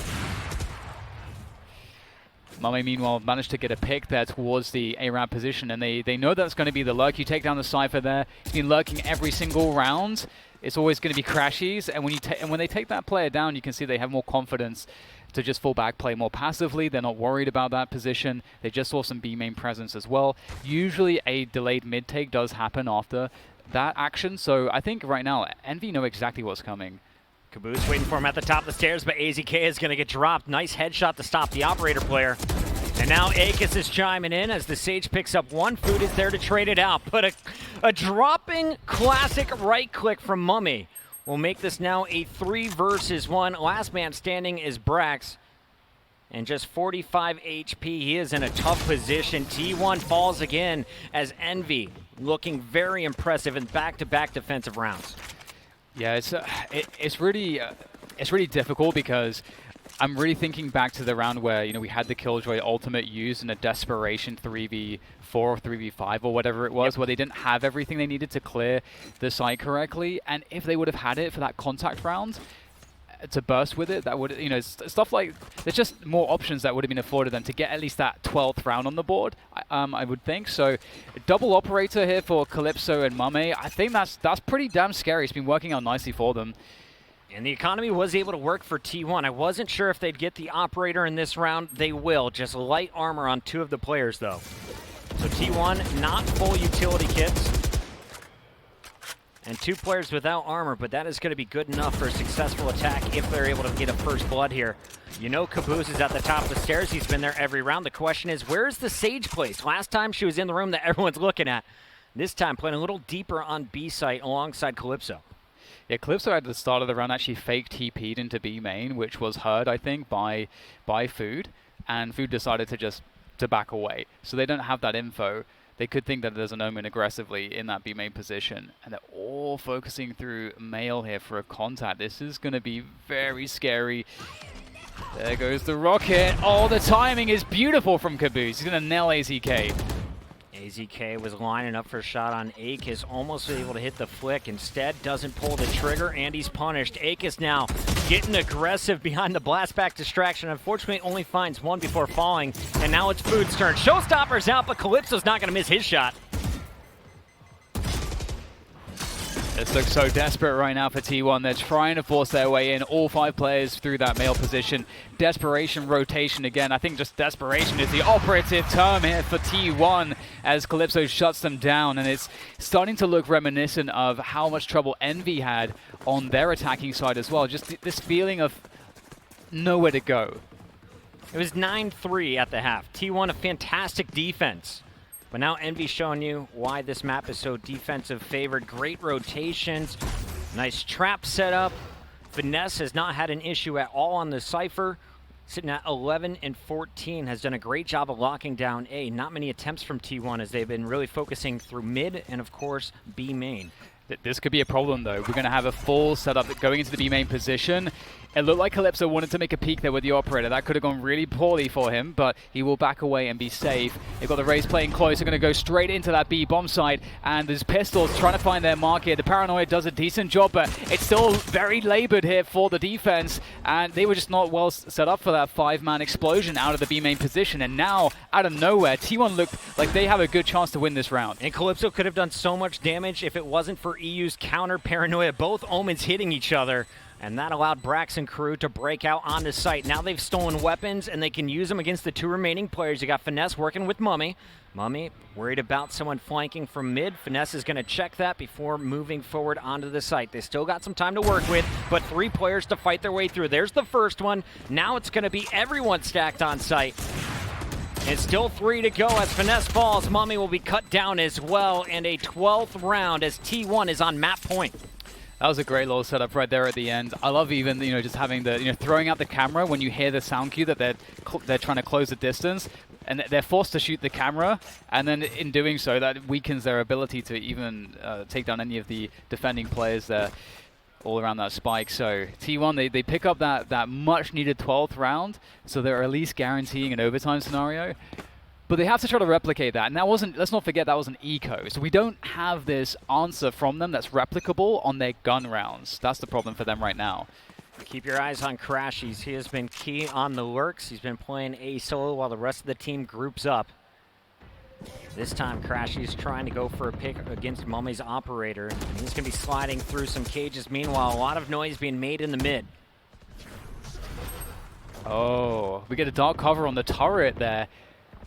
Mame, meanwhile, managed to get a pick there towards the A-ramp position, and they know that's going to be the lurk. You take down the Cypher there. He's been lurking every single round. It's always going to be crashies, and when they take that player down, you can see they have more confidence to just fall back, play more passively. They're not worried about that position. They just saw some B main presence as well. Usually a delayed mid-take does happen after that action, so I think right now, Envy know exactly what's coming. Caboose waiting for him at the top of the stairs, but AZK is going to get dropped. Nice headshot to stop the operator player. And now Akis is chiming in as the Sage picks up one. Food is there to trade it out. But a dropping classic right click from Mummy will make this now a 3 versus 1. Last man standing is Brax. And just 45 HP. He is in a tough position. T1 falls again as Envy looking very impressive in back-to-back defensive rounds. Yeah, it's really difficult because I'm really thinking back to the round where we had the Killjoy ultimate used in a desperation 3v4 or 3v5 or whatever it was, where they didn't have everything they needed to clear the site correctly, and if they would have had it for that contact round to burst with it, that would stuff like there's just more options that would have been afforded them to get at least that 12th round on the board. I would think so. Double operator here for Calypso and Mame. I think that's pretty damn scary. It's been working out nicely for them. And the economy was able to work for T1. I wasn't sure if they'd get the operator in this round. They will. Just light armor on 2 of the players, though. So T1, not full utility kits. And 2 players without armor, but that is going to be good enough for a successful attack if they're able to get a first blood here. Caboose is at the top of the stairs. He's been there every round. The question is, where's the Sage placed? Last time she was in the room that everyone's looking at. This time playing a little deeper on B site alongside Calypso. Yeah, Calypso at the start of the round actually fake TP'd into B main, which was heard, I think, by Food, and Food decided to back away. So they don't have that info. They could think that there's an Omen aggressively in that B main position, and they're all focusing through Mail here for a contact. This is going to be very scary. There goes the rocket. Oh, the timing is beautiful from Caboose. He's going to nail AZK. AZK was lining up for a shot on Akis, almost able to hit the flick. Instead, doesn't pull the trigger, and he's punished. Akis now getting aggressive behind the blast back distraction. Unfortunately, only finds one before falling, and now it's Food's turn. Showstopper's out, but Calypso's not going to miss his shot. This looks so desperate right now for T1. They're trying to force their way in, all 5 players through that male position. Desperation rotation again. I think just desperation is the operative term here for T1 as Calypso shuts them down, and it's starting to look reminiscent of how much trouble Envy had on their attacking side as well. Just this feeling of nowhere to go. It was 9-3 at the half. T1 a fantastic defense. But now Envy showing you why this map is so defensive favored. Great rotations, nice trap setup. Finesse has not had an issue at all on the Cypher. Sitting at 11 and 14, has done a great job of locking down A. Not many attempts from T1 as they've been really focusing through mid and of course B main. This could be a problem though. We're going to have a full setup going into the B main position. It looked like Calypso wanted to make a peek there with the operator. That could have gone really poorly for him, but he will back away and be safe. They've got the Rays playing close. They're going to go straight into that B bomb site, and there's Pistols trying to find their mark here. The Paranoia does a decent job, but it's still very labored here for the defense, and they were just not well set up for that 5-man explosion out of the B main position. And now, out of nowhere, T1 looked like they have a good chance to win this round. And Calypso could have done so much damage if it wasn't for EU's counter Paranoia. Both Omens hitting each other. And that allowed Brax and crew to break out onto site. Now they've stolen weapons, and they can use them against the 2 remaining players. You got Finesse working with Mummy. Mummy worried about someone flanking from mid. Finesse is going to check that before moving forward onto the site. They still got some time to work with, but 3 players to fight their way through. There's the first one. Now it's going to be everyone stacked on site. It's still 3 to go as Finesse falls. Mummy will be cut down as well, and a 12th round as T1 is on map point. That was a great little setup right there at the end. I love even, just having the, throwing out the camera when you hear the sound cue that they're trying to close the distance, and they're forced to shoot the camera, and then in doing so, that weakens their ability to even take down any of the defending players there all around that spike. So T1, they pick up that much needed 12th round, so they're at least guaranteeing an overtime scenario. But they have to try to replicate that, and that wasn't, let's not forget, that was an eco. So we don't have this answer from them that's replicable on their gun rounds. That's the problem for them right now. Keep your eyes on Crashies. He has been key on the lurks. He's been playing a solo while the rest of the team groups up. This time Crashies trying to go for a pick against Mummy's operator. And he's going to be sliding through some cages. Meanwhile, a lot of noise being made in the mid. Oh, we get a dark cover on the turret there.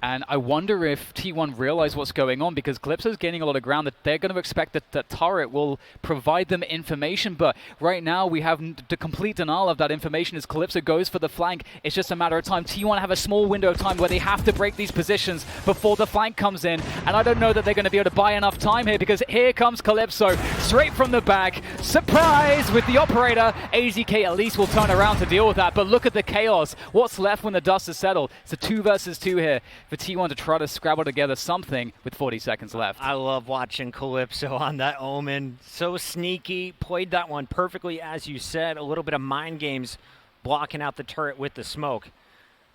And I wonder if T1 realize what's going on, because Calypso's gaining a lot of ground, that they're going to expect that the turret will provide them information. But right now we have the complete denial of that information as Calypso goes for the flank. It's just a matter of time. T1 have a small window of time where they have to break these positions before the flank comes in. And I don't know that they're going to be able to buy enough time here, because here comes Calypso straight from the back. Surprise with the operator. AZK at least will turn around to deal with that. But look at the chaos. What's left when the dust is settled? It's a 2 versus 2 here for T1 to try to scrabble together something with 40 seconds left. I love watching Calypso on that Omen. So sneaky, played that one perfectly, as you said. A little bit of mind games blocking out the turret with the smoke.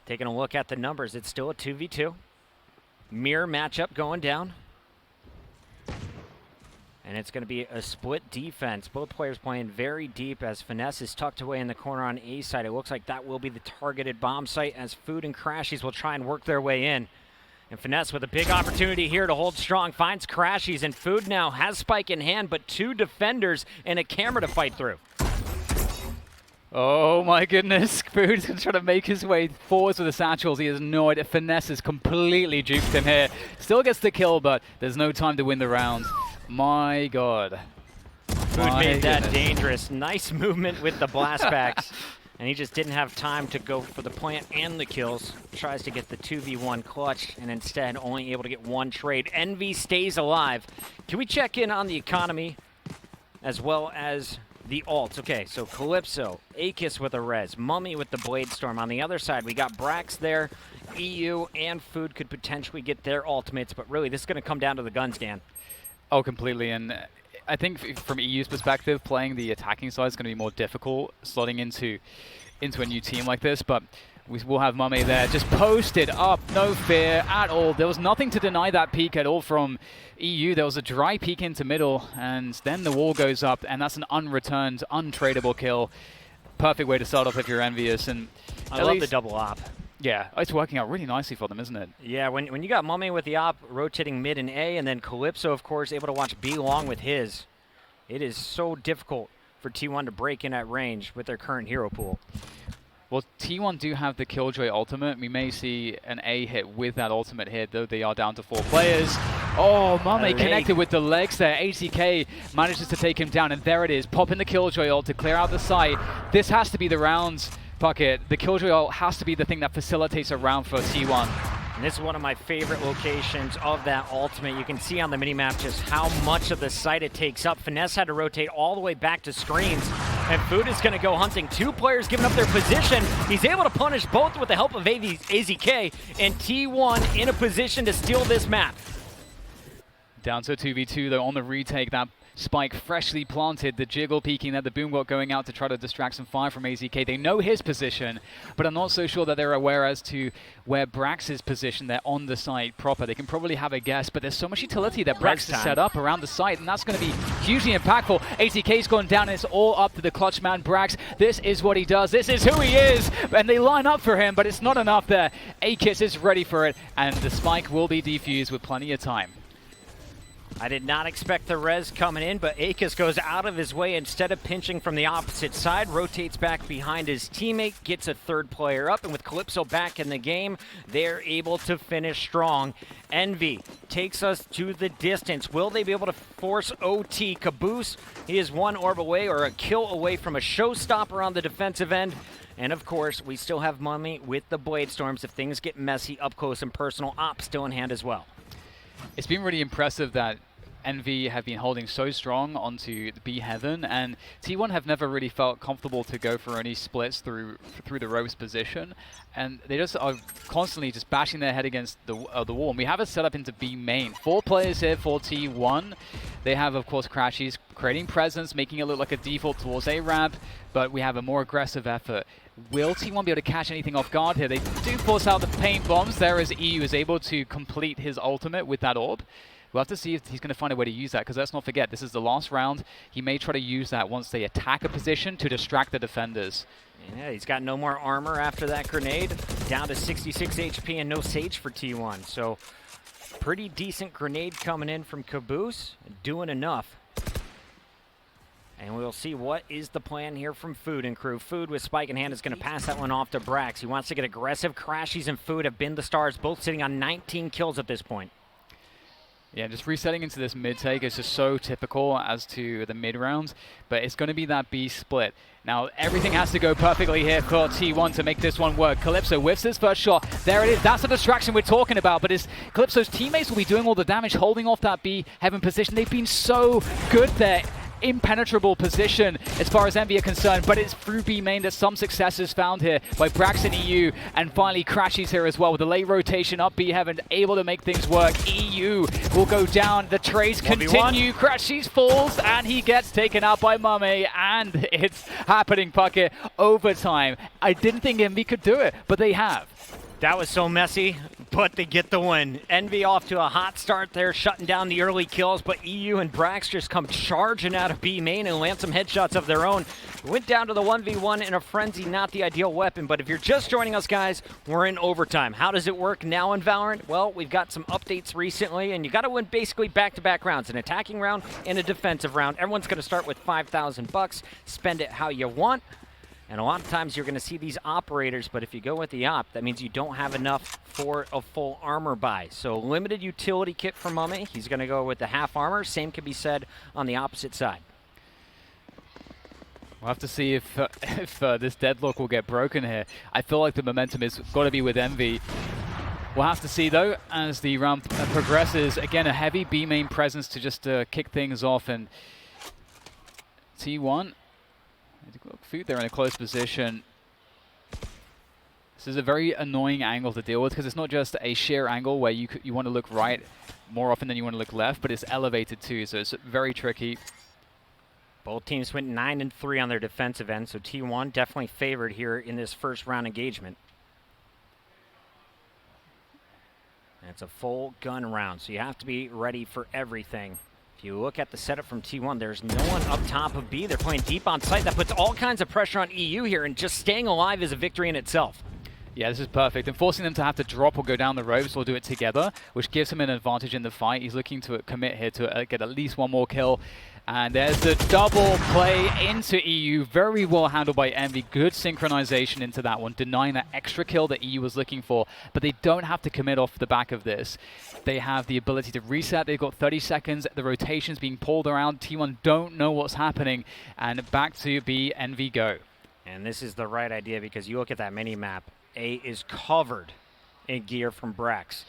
Taking a look at the numbers, it's still a 2v2. Mirror matchup going down. And it's going to be a split defense. Both players playing very deep as Finesse is tucked away in the corner on A side. It looks like that will be the targeted bomb site as Food and Crashies will try and work their way in. And Finesse with a big opportunity here to hold strong. Finds Crashies, and Food now has Spike in hand, but 2 defenders and a camera to fight through. Oh my goodness, Food's going to try to make his way forwards with the satchels. He has no idea. Finesse is completely duped him here. Still gets the kill, but there's no time to win the round. My God. Food made that dangerous. Nice movement with the blastbacks. And he just didn't have time to go for the plant and the kills. Tries to get the 2v1 clutch, and instead only able to get 1 trade. Envy stays alive. Can we check in on the economy as well as the ults? Okay, so Calypso, Akis with a res, Mummy with the Blade Storm. On the other side, we got Brax there. EU and Food could potentially get their ultimates, but really this is going to come down to the gun scan. Oh, completely. And I think from EU's perspective, playing the attacking side is going to be more difficult, slotting into a new team like this. But we will have Mummy there, just posted up, no fear at all. There was nothing to deny that peek at all from EU. There was a dry peek into middle, and then the wall goes up, and that's an unreturned, untradeable kill. Perfect way to start off if you're envious. And I love the double op. Yeah, it's working out really nicely for them, isn't it? Yeah, when you got Mummy with the op rotating mid and A, and then Calypso, of course, able to watch B long with his, it is so difficult for T1 to break in at range with their current hero pool. Well, T1 do have the Killjoy ultimate. We may see an A hit with that ultimate hit, though they are down to 4 players. Oh, Mummy connected with the legs there. ACK manages to take him down, and there it is. Popping the Killjoy ult to clear out the site. This has to be the rounds. Bucket. The Killjoy ult has to be the thing that facilitates a round for T1. And this is one of my favorite locations of that ultimate. You can see on the minimap just how much of the site it takes up. Finesse had to rotate all the way back to screens, and Food is going to go hunting. 2 players giving up their position. He's able to punish both with the help of AZK, and T1 in a position to steal this map. Down to a 2v2 though on the retake. That Spike freshly planted, the jiggle peeking there, the boombox going out to try to distract some fire from AZK. They know his position, but I'm not so sure that they're aware as to where Brax is positioned. They're on the site proper. They can probably have a guess, but there's so much utility that Brax has set up around the site, and that's going to be hugely impactful. AZK's gone down, and it's all up to the clutch man, Brax. This is what he does. This is who he is, and they line up for him, but it's not enough there. Akis is ready for it, and the Spike will be defused with plenty of time. I did not expect the res coming in, but Akis goes out of his way. Instead of pinching from the opposite side, rotates back behind his teammate, gets a third player up, and with Calypso back in the game, they're able to finish strong. Envy takes us to the distance. Will they be able to force OT? Caboose, he is one orb away or a kill away from a showstopper on the defensive end. And of course, we still have Mummy with the Blade Storms. If things get messy, up close and personal, Op still in hand as well. It's been really impressive that Envy have been holding so strong onto the B Heaven, and T1 have never really felt comfortable to go for any splits through the ropes position, and they just are constantly just bashing their head against the wall. And we have it set up into B main. 4 players here for T1. They have, of course, Crashies creating presence, making it look like a default towards a ramp, but we have a more aggressive effort. Will T1 be able to catch anything off guard here? They do force out the paint bombs there as EU is able to complete his ultimate with that orb. We'll have to see if he's going to find a way to use that, because let's not forget, this is the last round. He may try to use that once they attack a position to distract the defenders. Yeah, he's got no more armor after that grenade. Down to 66 HP and no Sage for T1. So pretty decent grenade coming in from Caboose, doing enough. And we'll see what is the plan here from Food and crew. Food with Spike in hand is going to pass that one off to Brax. He wants to get aggressive. Crashies and Food have been the stars, both sitting on 19 kills at this point. Yeah, just resetting into this mid take is just so typical as to the mid rounds, but it's going to be that B split. Now, everything has to go perfectly here for T1 to make this one work. Calypso whiffs his first shot. There it is. That's the distraction we're talking about, but Calypso's teammates will be doing all the damage, holding off that B Heaven position. They've been so good there. Impenetrable position as far as Envy are concerned, but it's through B main that some success is found here by Braxton EU, and finally Crashies here as well with the late rotation up B Heaven, able to make things work. EU will go down, the trades continue, Crashies falls, and he gets taken out by Mummy, and it's happening, Puckett, overtime. I didn't think Envy could do it, but they have. That was so messy, but they get the win. Envy off to a hot start there, shutting down the early kills, but EU and Brax just come charging out of B main and land some headshots of their own. Went down to the 1v1 in a frenzy, not the ideal weapon, but if you're just joining us, guys, we're in overtime. How does it work now in VALORANT? Well, we've got some updates recently, and you got to win basically back-to-back rounds, an attacking round and a defensive round. Everyone's going to start with $5,000, spend it how you want. And a lot of times you're going to see these operators, but if you go with the op, that means you don't have enough for a full armor buy. So limited utility kit for Mummy. He's going to go with the half armor. Same can be said on the opposite side. We'll have to see if this deadlock will get broken here. I feel like the momentum has got to be with Envy. We'll have to see, though, as the round progresses. Again, a heavy B main presence to just kick things off. And T1... Food there in a close position. This is a very annoying angle to deal with because it's not just a sheer angle where you want to look right more often than you want to look left, but it's elevated too, so it's very tricky. Both teams went 9-3 on their defensive end, so T1 definitely favored here in this first round engagement. And it's a full gun round, so you have to be ready for everything. If you look at the setup from T1, there's no one up top of B. They're playing deep on site. That puts all kinds of pressure on EU here, and just staying alive is a victory in itself. Yeah, this is perfect. And forcing them to have to drop or go down the ropes or do it together, which gives him an advantage in the fight. He's looking to commit here to get at least one more kill. And there's the double play into EU. Very well handled by Envy. Good synchronization into that one, denying that extra kill that EU was looking for. But they don't have to commit off the back of this. They have the ability to reset. They've got 30 seconds. The rotation's being pulled around. T1 don't know what's happening. And back to B, Envy go. And this is the right idea because you look at that mini-map. A is covered in gear from Brax.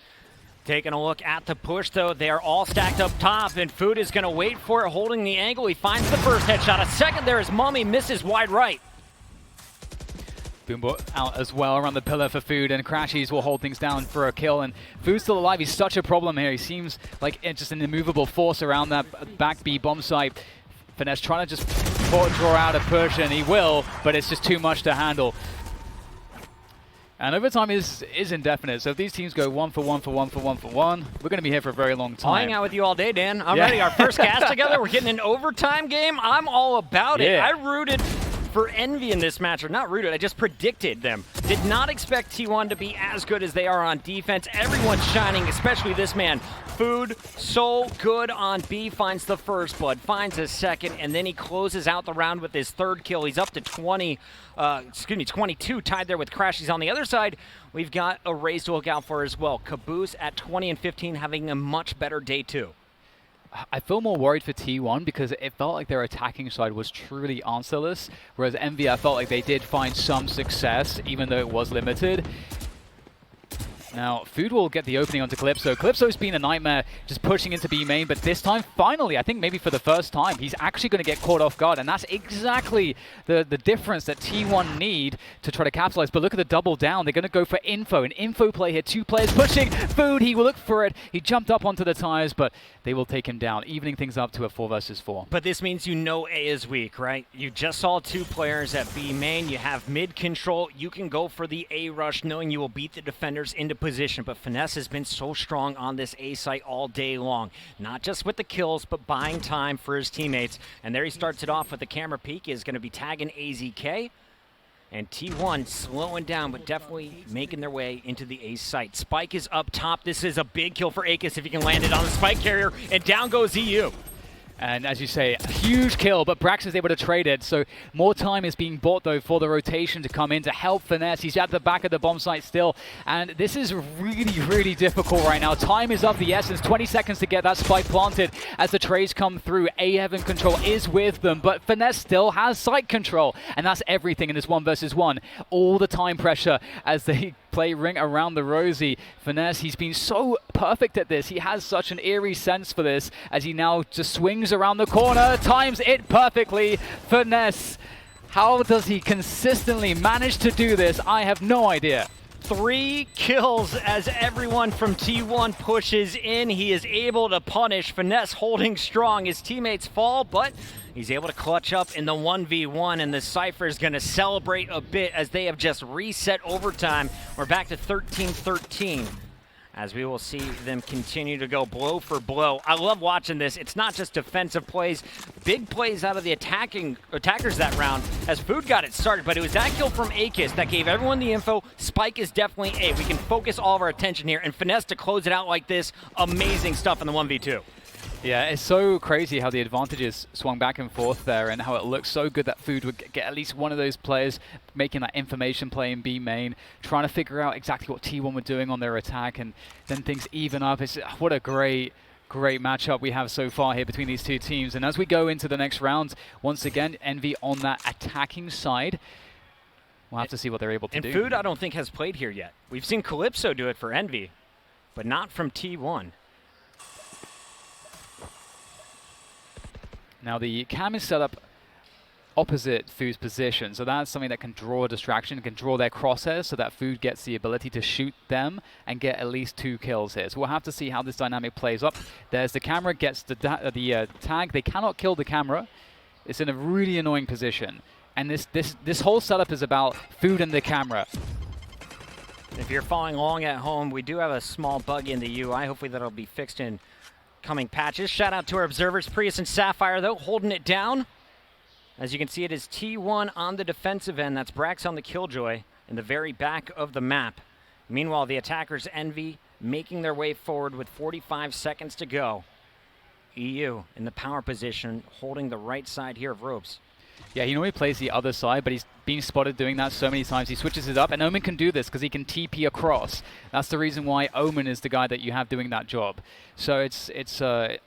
Taking a look at the push, though, they are all stacked up top, and Food is going to wait for it, holding the angle. He finds the first headshot. A second there as Mummy misses wide right. Boombot out as well around the pillar for Food, and Crashies will hold things down for a kill. And Food's still alive. He's such a problem here. He seems like just an immovable force around that back B bomb site. Finesse trying to just draw out a push, and he will, but it's just too much to handle. And overtime is indefinite, so if these teams go 1 for 1 for 1 for 1 for 1, we're going to be here for a very long time. I'll hang out with you all day, Dan. I'm ready. Our first cast together, we're getting an overtime game. I'm all about it. I rooted for Envy in this match, or not rooted, I just predicted them to Did not expect T1 to be as good as they are on defense. Everyone's shining, especially this man. Food, so good on B, finds the first blood, finds his second, and then he closes out the round with his third kill. He's up to 22, tied there with Crash. He's on the other side. We've got a raise to look out for as well. Caboose at 20 and 15, having a much better day too. I feel more worried for T1 because it felt like their attacking side was truly answerless, whereas Envy, I felt like they did find some success, even though it was limited. Now, Food will get the opening onto Calypso. Calypso's been a nightmare just pushing into B main, but this time, finally, I think maybe for the first time, he's actually going to get caught off guard, and that's exactly the difference that T1 need to try to capitalize. But look at the double down. They're going to go for info, an info play here. Two players pushing. Food, he will look for it. He jumped up onto the tires, but they will take him down, evening things up to a 4 versus 4. But this means you know A is weak, right? You just saw 2 players at B main. You have mid control. You can go for the A rush, knowing you will beat the defenders into position. But Finesse has been so strong on this A site all day long. Not just with the kills, but buying time for his teammates. And there he starts it off with the camera peek. Is going to be tagging AZK. And T1 slowing down, but definitely making their way into the A site. Spike is up top. This is a big kill for Akis if he can land it on the Spike carrier. And down goes EU. And as you say, a huge kill, but Brax is able to trade it. So more time is being bought, though, for the rotation to come in to help Finesse. He's at the back of the bomb site still. And this is really, really difficult right now. Time is of the essence. 20 seconds to get that spike planted as the trades come through. A-Heaven control is with them, but Finesse still has site control. And that's everything in this 1 versus 1. All the time pressure as they play ring around the Rosie. Finesse, he's been so perfect at this. He has such an eerie sense for this as he now just swings around the corner, times it perfectly. Finesse, how does he consistently manage to do this? I have no idea. 3 kills as everyone from T1 pushes in. He is able to punish. Finesse holding strong. His teammates fall, but he's able to clutch up in the 1v1, and the Cypher is going to celebrate a bit as they have just reset overtime. We're back to 13-13. As we will see them continue to go blow for blow. I love watching this. It's not just defensive plays, big plays out of the attackers that round as Food got it started, but it was that kill from Akis that gave everyone the info. Spike is definitely A. We can focus all of our attention here, and Finesse to close it out like this. Amazing stuff in the 1v2. Yeah, it's so crazy how the advantages swung back and forth there and how it looks so good that Food would get at least one of those players making that information play in B main, trying to figure out exactly what T1 were doing on their attack, and then things even up. It's what a great matchup we have so far here between these two teams. And as we go into the next round, once again, Envy on that attacking side. We'll have to see what they're able to do. And Food, I don't think, has played here yet. We've seen Calypso do it for Envy, but not from T1. Now the cam is set up opposite Food's position, so that's something that can draw a distraction, can draw their crosshairs so that Food gets the ability to shoot them and get at least 2 kills here. So we'll have to see how this dynamic plays up. There's the camera, gets the tag. They cannot kill the camera. It's in a really annoying position. And this whole setup is about Food and the camera. If you're following along at home, we do have a small bug in the UI. Hopefully that'll be fixed in coming patches. Shout out to our observers, Prius and Sapphire, though, holding it down. As you can see, it is T1 on the defensive end. That's Brax on the Killjoy in the very back of the map. Meanwhile, the attackers Envy making their way forward with 45 seconds to go. EU in the power position, holding the right side here of ropes. Yeah, he normally plays the other side, but he's been spotted doing that so many times. He switches it up, and Omen can do this because he can TP across. That's the reason why Omen is the guy that you have doing that job. So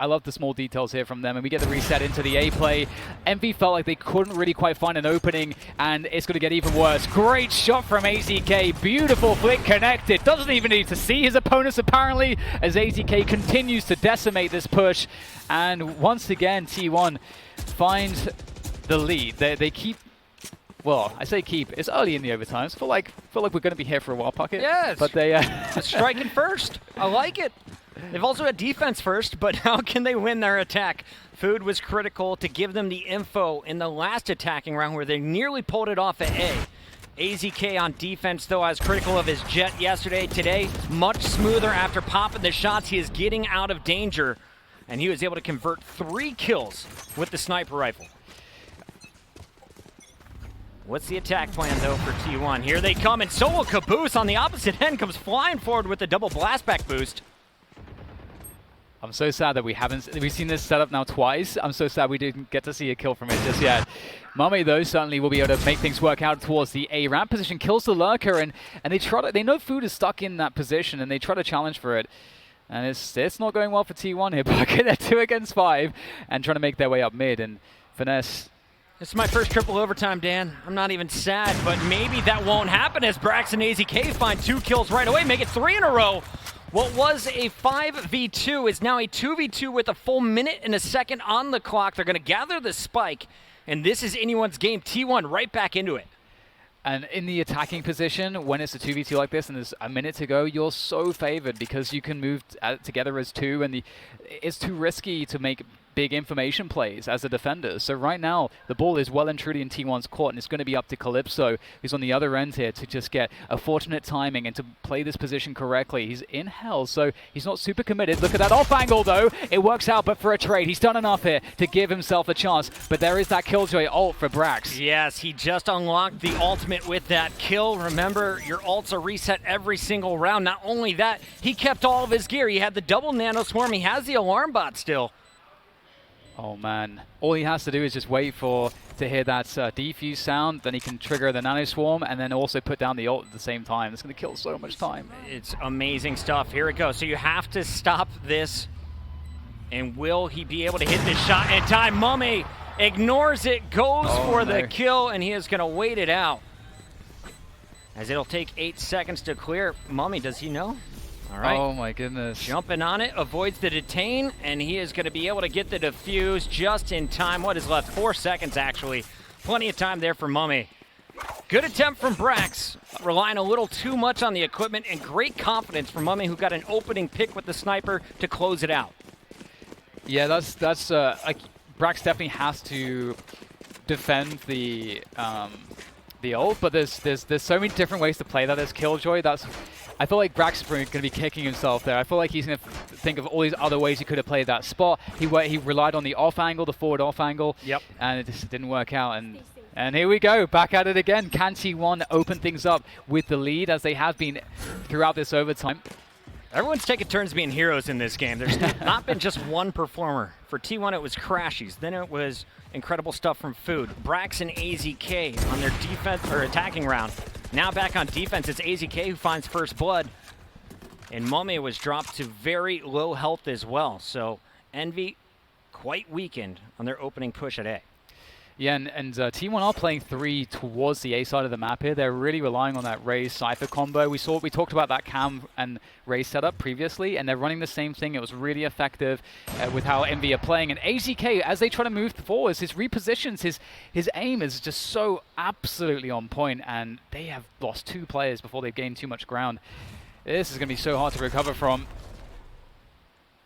I love the small details here from them, and we get the reset into the A play. Envy felt like they couldn't really quite find an opening, and it's going to get even worse. Great shot from AZK. Beautiful flick connected. Doesn't even need to see his opponents, apparently, as AZK continues to decimate this push. And once again, T1 finds the lead. They keep, well, I say keep, it's early in the overtimes. Feel like we're going to be here for a while, Puckett. Yes. But they striking first. I like it. They've also had defense first, but how can they win their attack? Food was critical to give them the info in the last attacking round where they nearly pulled it off at A. AZK on defense, though, as critical of his jet yesterday. Today, much smoother after popping the shots. He is getting out of danger, and he was able to convert 3 kills with the sniper rifle. What's the attack plan, though, for T1? Here they come, and so will Caboose on the opposite end, comes flying forward with the double blastback boost. I'm so sad that we've seen this setup now twice. I'm so sad we didn't get to see a kill from it just yet. Mummy, though, certainly will be able to make things work out towards the A ramp position, kills the lurker, and they know food is stuck in that position, and they try to challenge for it. And it's not going well for T1 here, but they're 2 against 5 and trying to make their way up mid, and Finesse. This is my first triple overtime, Dan. I'm not even sad, but maybe that won't happen as Brax and AZK find 2 kills right away, make it 3 in a row. What was a 5v2 is now a 2v2 with a full minute and a second on the clock. They're going to gather the spike, and this is anyone's game. T1 right back into it. And in the attacking position, when it's a 2v2 like this and there's a minute to go, you're so favored because you can move together as 2, and it's too risky to make big information plays as a defender. So right now, the ball is well and truly in T1's court, and it's going to be up to Calypso, who's on the other end here, to just get a fortunate timing and to play this position correctly. He's in hell, so he's not super committed. Look at that off angle, though. It works out, but for a trade, he's done enough here to give himself a chance. But there is that Killjoy ult for Brax. Yes, he just unlocked the ultimate with that kill. Remember, your ults are reset every single round. Not only that, he kept all of his gear. He had the double nano swarm. He has the alarm bot still. Oh man, all he has to do is just wait to hear that defuse sound, then he can trigger the nano swarm and then also put down the ult at the same time. It's going to kill so much time. It's amazing stuff. Here it goes. So you have to stop this. And will he be able to hit this shot in time? Mummy ignores it, goes for the kill, and he is going to wait it out. As it'll take 8 seconds to clear. Mummy, does he know? All right. Oh my goodness. Jumping on it, avoids the detain, and he is going to be able to get the defuse just in time. What is left? 4 seconds, actually. Plenty of time there for Mummy. Good attempt from Brax, relying a little too much on the equipment, and great confidence from Mummy, who got an opening pick with the sniper to close it out. Yeah, that's like Brax definitely has to defend the ult, but there's so many different ways to play that as Killjoy. I feel like Brax is going to be kicking himself there. I feel like he's going to think of all these other ways he could have played that spot. He relied on the off angle, the forward off angle, and it just didn't work out. And here we go, back at it again. Can T1 open things up with the lead as they have been throughout this overtime? Everyone's taking turns being heroes in this game. There's not been just one performer. For T1, it was Crashies. Then it was incredible stuff from Food. Brax and AZK on their defense or attacking round. Now back on defense, it's AZK who finds first blood. And Mummy was dropped to very low health as well. So Envy quite weakened on their opening push at A. Yeah, and T1 are playing 3 towards the A side of the map here. They're really relying on that Raze Cypher combo. We talked about that Cam and Raze setup previously, and they're running the same thing. It was really effective with how Envy are playing. And AZK, as they try to move forwards, his repositions, his aim is just so absolutely on point, and they have lost 2 players before they've gained too much ground. This is going to be so hard to recover from.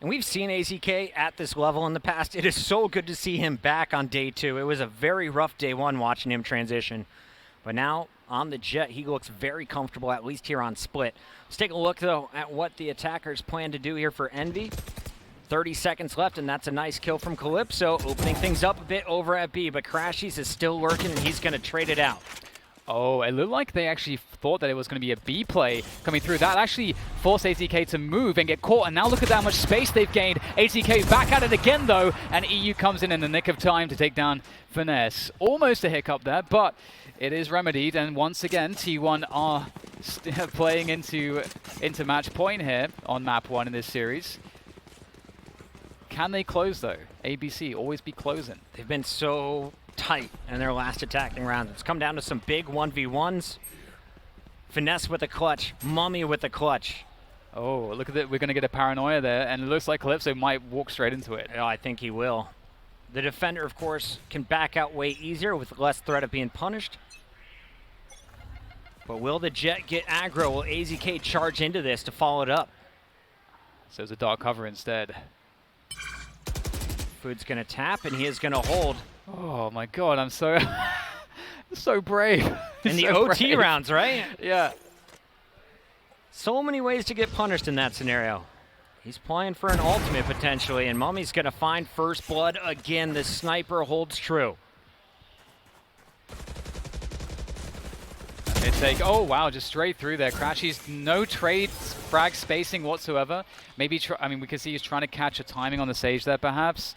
And we've seen AZK at this level in the past. It is so good to see him back on day 2. It was a very rough day 1 watching him transition. But now on the Jet, he looks very comfortable, at least here on Split. Let's take a look, though, at what the attackers plan to do here for Envy. 30 seconds left, and that's a nice kill from Calypso, opening things up a bit over at B. But Crashies is still lurking, and he's going to trade it out. Oh, it looked like they actually thought that it was going to be a B play coming through. That actually forced AZK to move and get caught, and now look at how much space they've gained. AZK back at it again, though, and EU comes in the nick of time to take down Finesse. Almost a hiccup there, but it is remedied, and once again, T1 are playing into match point here on map 1 in this series. Can they close, though? ABC, always be closing. They've been so tight in their last attacking round. It's come down to some big 1v1s. Finesse with a clutch, Mummy with a clutch. Oh, look at that. We're going to get a paranoia there, and it looks like Calypso might walk straight into it. Oh, I think he will. The defender, of course, can back out way easier with less threat of being punished. But will the Jet get aggro? Will AZK charge into this to follow it up? So it's a dark cover instead. Food's going to tap, and he is going to hold. Oh my god, I'm so so brave. In the OT rounds, right? Yeah. So many ways to get punished in that scenario. He's playing for an ultimate potentially, and Mummy's going to find first blood again. The sniper holds true. take. Oh, wow, just straight through there. Crashy's no trade frag spacing whatsoever. Maybe, I mean, we can see he's trying to catch a timing on the Sage there, perhaps.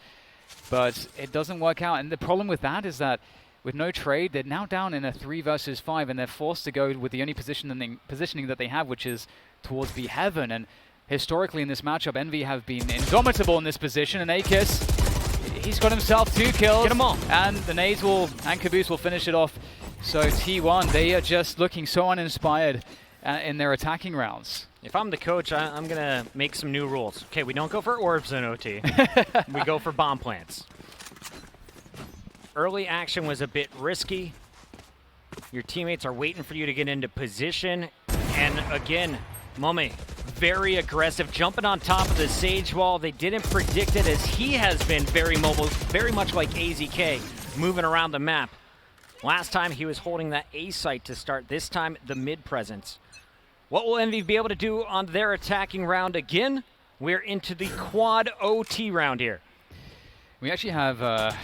But it doesn't work out. And the problem with that is that with no trade, they're now down in a 3 versus 5, and they're forced to go with the only positioning that they have, which is towards the Heaven. And historically in this matchup, Envy have been indomitable in this position, and Akis, he's got himself 2 kills. Get them all. And the nades and Caboose will finish it off. So T1, they are just looking so uninspired in their attacking rounds. If I'm the coach, I'm going to make some new rules. Okay, we don't go for orbs in OT. We go for bomb plants. Early action was a bit risky. Your teammates are waiting for you to get into position. And again, Mummy, very aggressive, jumping on top of the Sage wall. They didn't predict it, as he has been very mobile, very much like AZK, moving around the map. Last time he was holding that A site to start, this time the mid presence. What will Envy be able to do on their attacking round again? We're into the quad OT round here. We actually have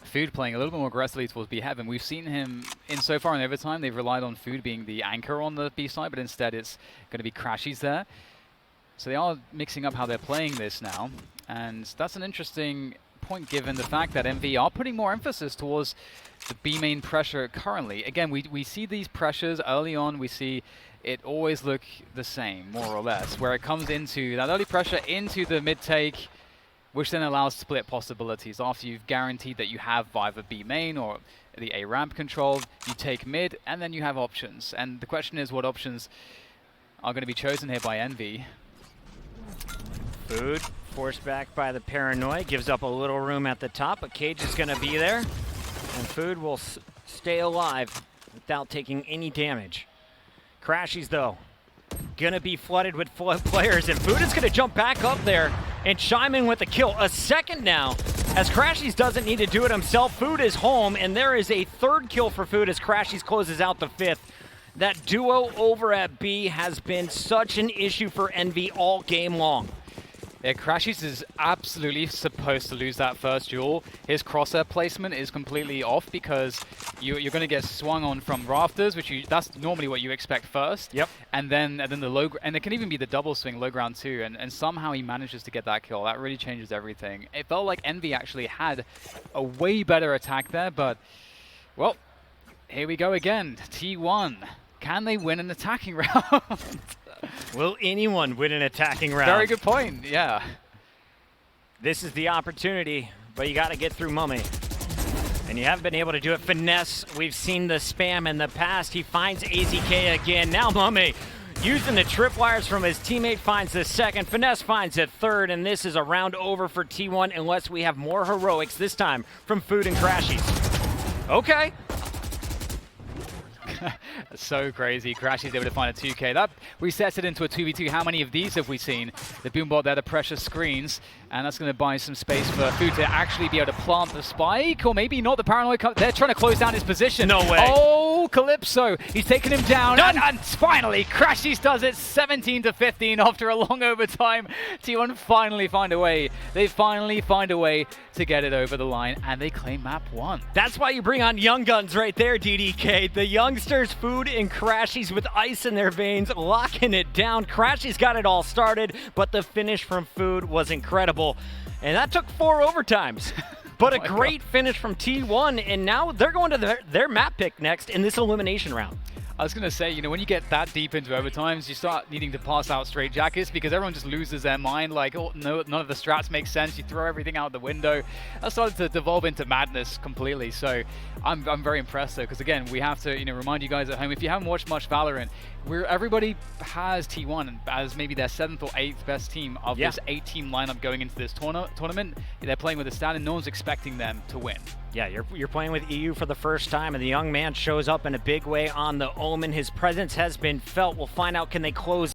Food playing a little bit more aggressively towards B Heaven. We've seen him in so far in overtime. They've relied on Food being the anchor on the B side, but instead it's going to be Crashies there. So they are mixing up how they're playing this now, and that's an interesting point given the fact that MV are putting more emphasis towards the B main pressure currently. Again, we see these pressures early on. We see it always look the same, more or less, where it comes into that early pressure into the mid take, which then allows split possibilities. After you've guaranteed that you have either B main or the A ramp controlled, you take mid, and then you have options. And the question is what options are going to be chosen here by Envy. Food forced back by the Paranoid, gives up a little room at the top, but Cage is going to be there, and Food will stay alive without taking any damage. Crashies, though, gonna be flooded with players, and Food is gonna jump back up there and chime in with a kill. A second now, as Crashies doesn't need to do it himself. Food is home, and there is a 3rd kill for Food as Crashies closes out the 5th. That duo over at B has been such an issue for Envy all game long. Yeah, Crashies is absolutely supposed to lose that first duel. His crosshair placement is completely off because you're going to get swung on from rafters, which that's normally what you expect first. Yep. And then the low, and it can even be the double swing low ground too. And somehow he manages to get that kill. That really changes everything. It felt like Envy actually had a way better attack there, but well, here we go again. T1, can they win an attacking round? Will anyone win an attacking round? Very good point, yeah. This is the opportunity, but you got to get through Mummy. And you haven't been able to do it. Finesse, we've seen the spam in the past. He finds AZK again. Now Mummy, using the tripwires from his teammate, finds the 2nd. Finesse finds a 3rd, and this is a round over for T1 unless we have more heroics, this time from Food and Crashies. Okay. So crazy. Crashies able to find a 2K. That resets it into a 2v2. How many of these have we seen? The Boombot there, the pressure screens, and that's going to buy some space for Food to actually be able to plant the spike, or maybe not. The Paranoid, they're trying to close down his position. No way. Oh, Calypso, he's taking him down, and finally, Crashies does it, 17-15 after a long overtime. T1 finally find a way. They finally find a way to get it over the line, and they claim map 1. That's why you bring on young guns right there, DDK. The youngsters, Food and Crashies with ice in their veins, locking it down. Crashies got it all started, but the finish from Food was incredible. And that took 4 overtimes. But a great finish from T1, and now they're going to their map pick next in this elimination round. I was going to say, you know, when you get that deep into overtimes, you start needing to pass out straight jackets because everyone just loses their mind. Like, oh, no, none of the strats make sense. You throw everything out the window. That started to devolve into madness completely. So I'm very impressed, though, because, again, we have to, you know, remind you guys at home, if you haven't watched much Valorant, everybody has T1 as maybe their 7th or 8th best team of this 8-team lineup going into this tournament. They're playing with a stat, and no one's expecting them to win. Yeah, you're playing with EU for the first time, and the young man shows up in a big way on the Omen. His presence has been felt. We'll find out, can they close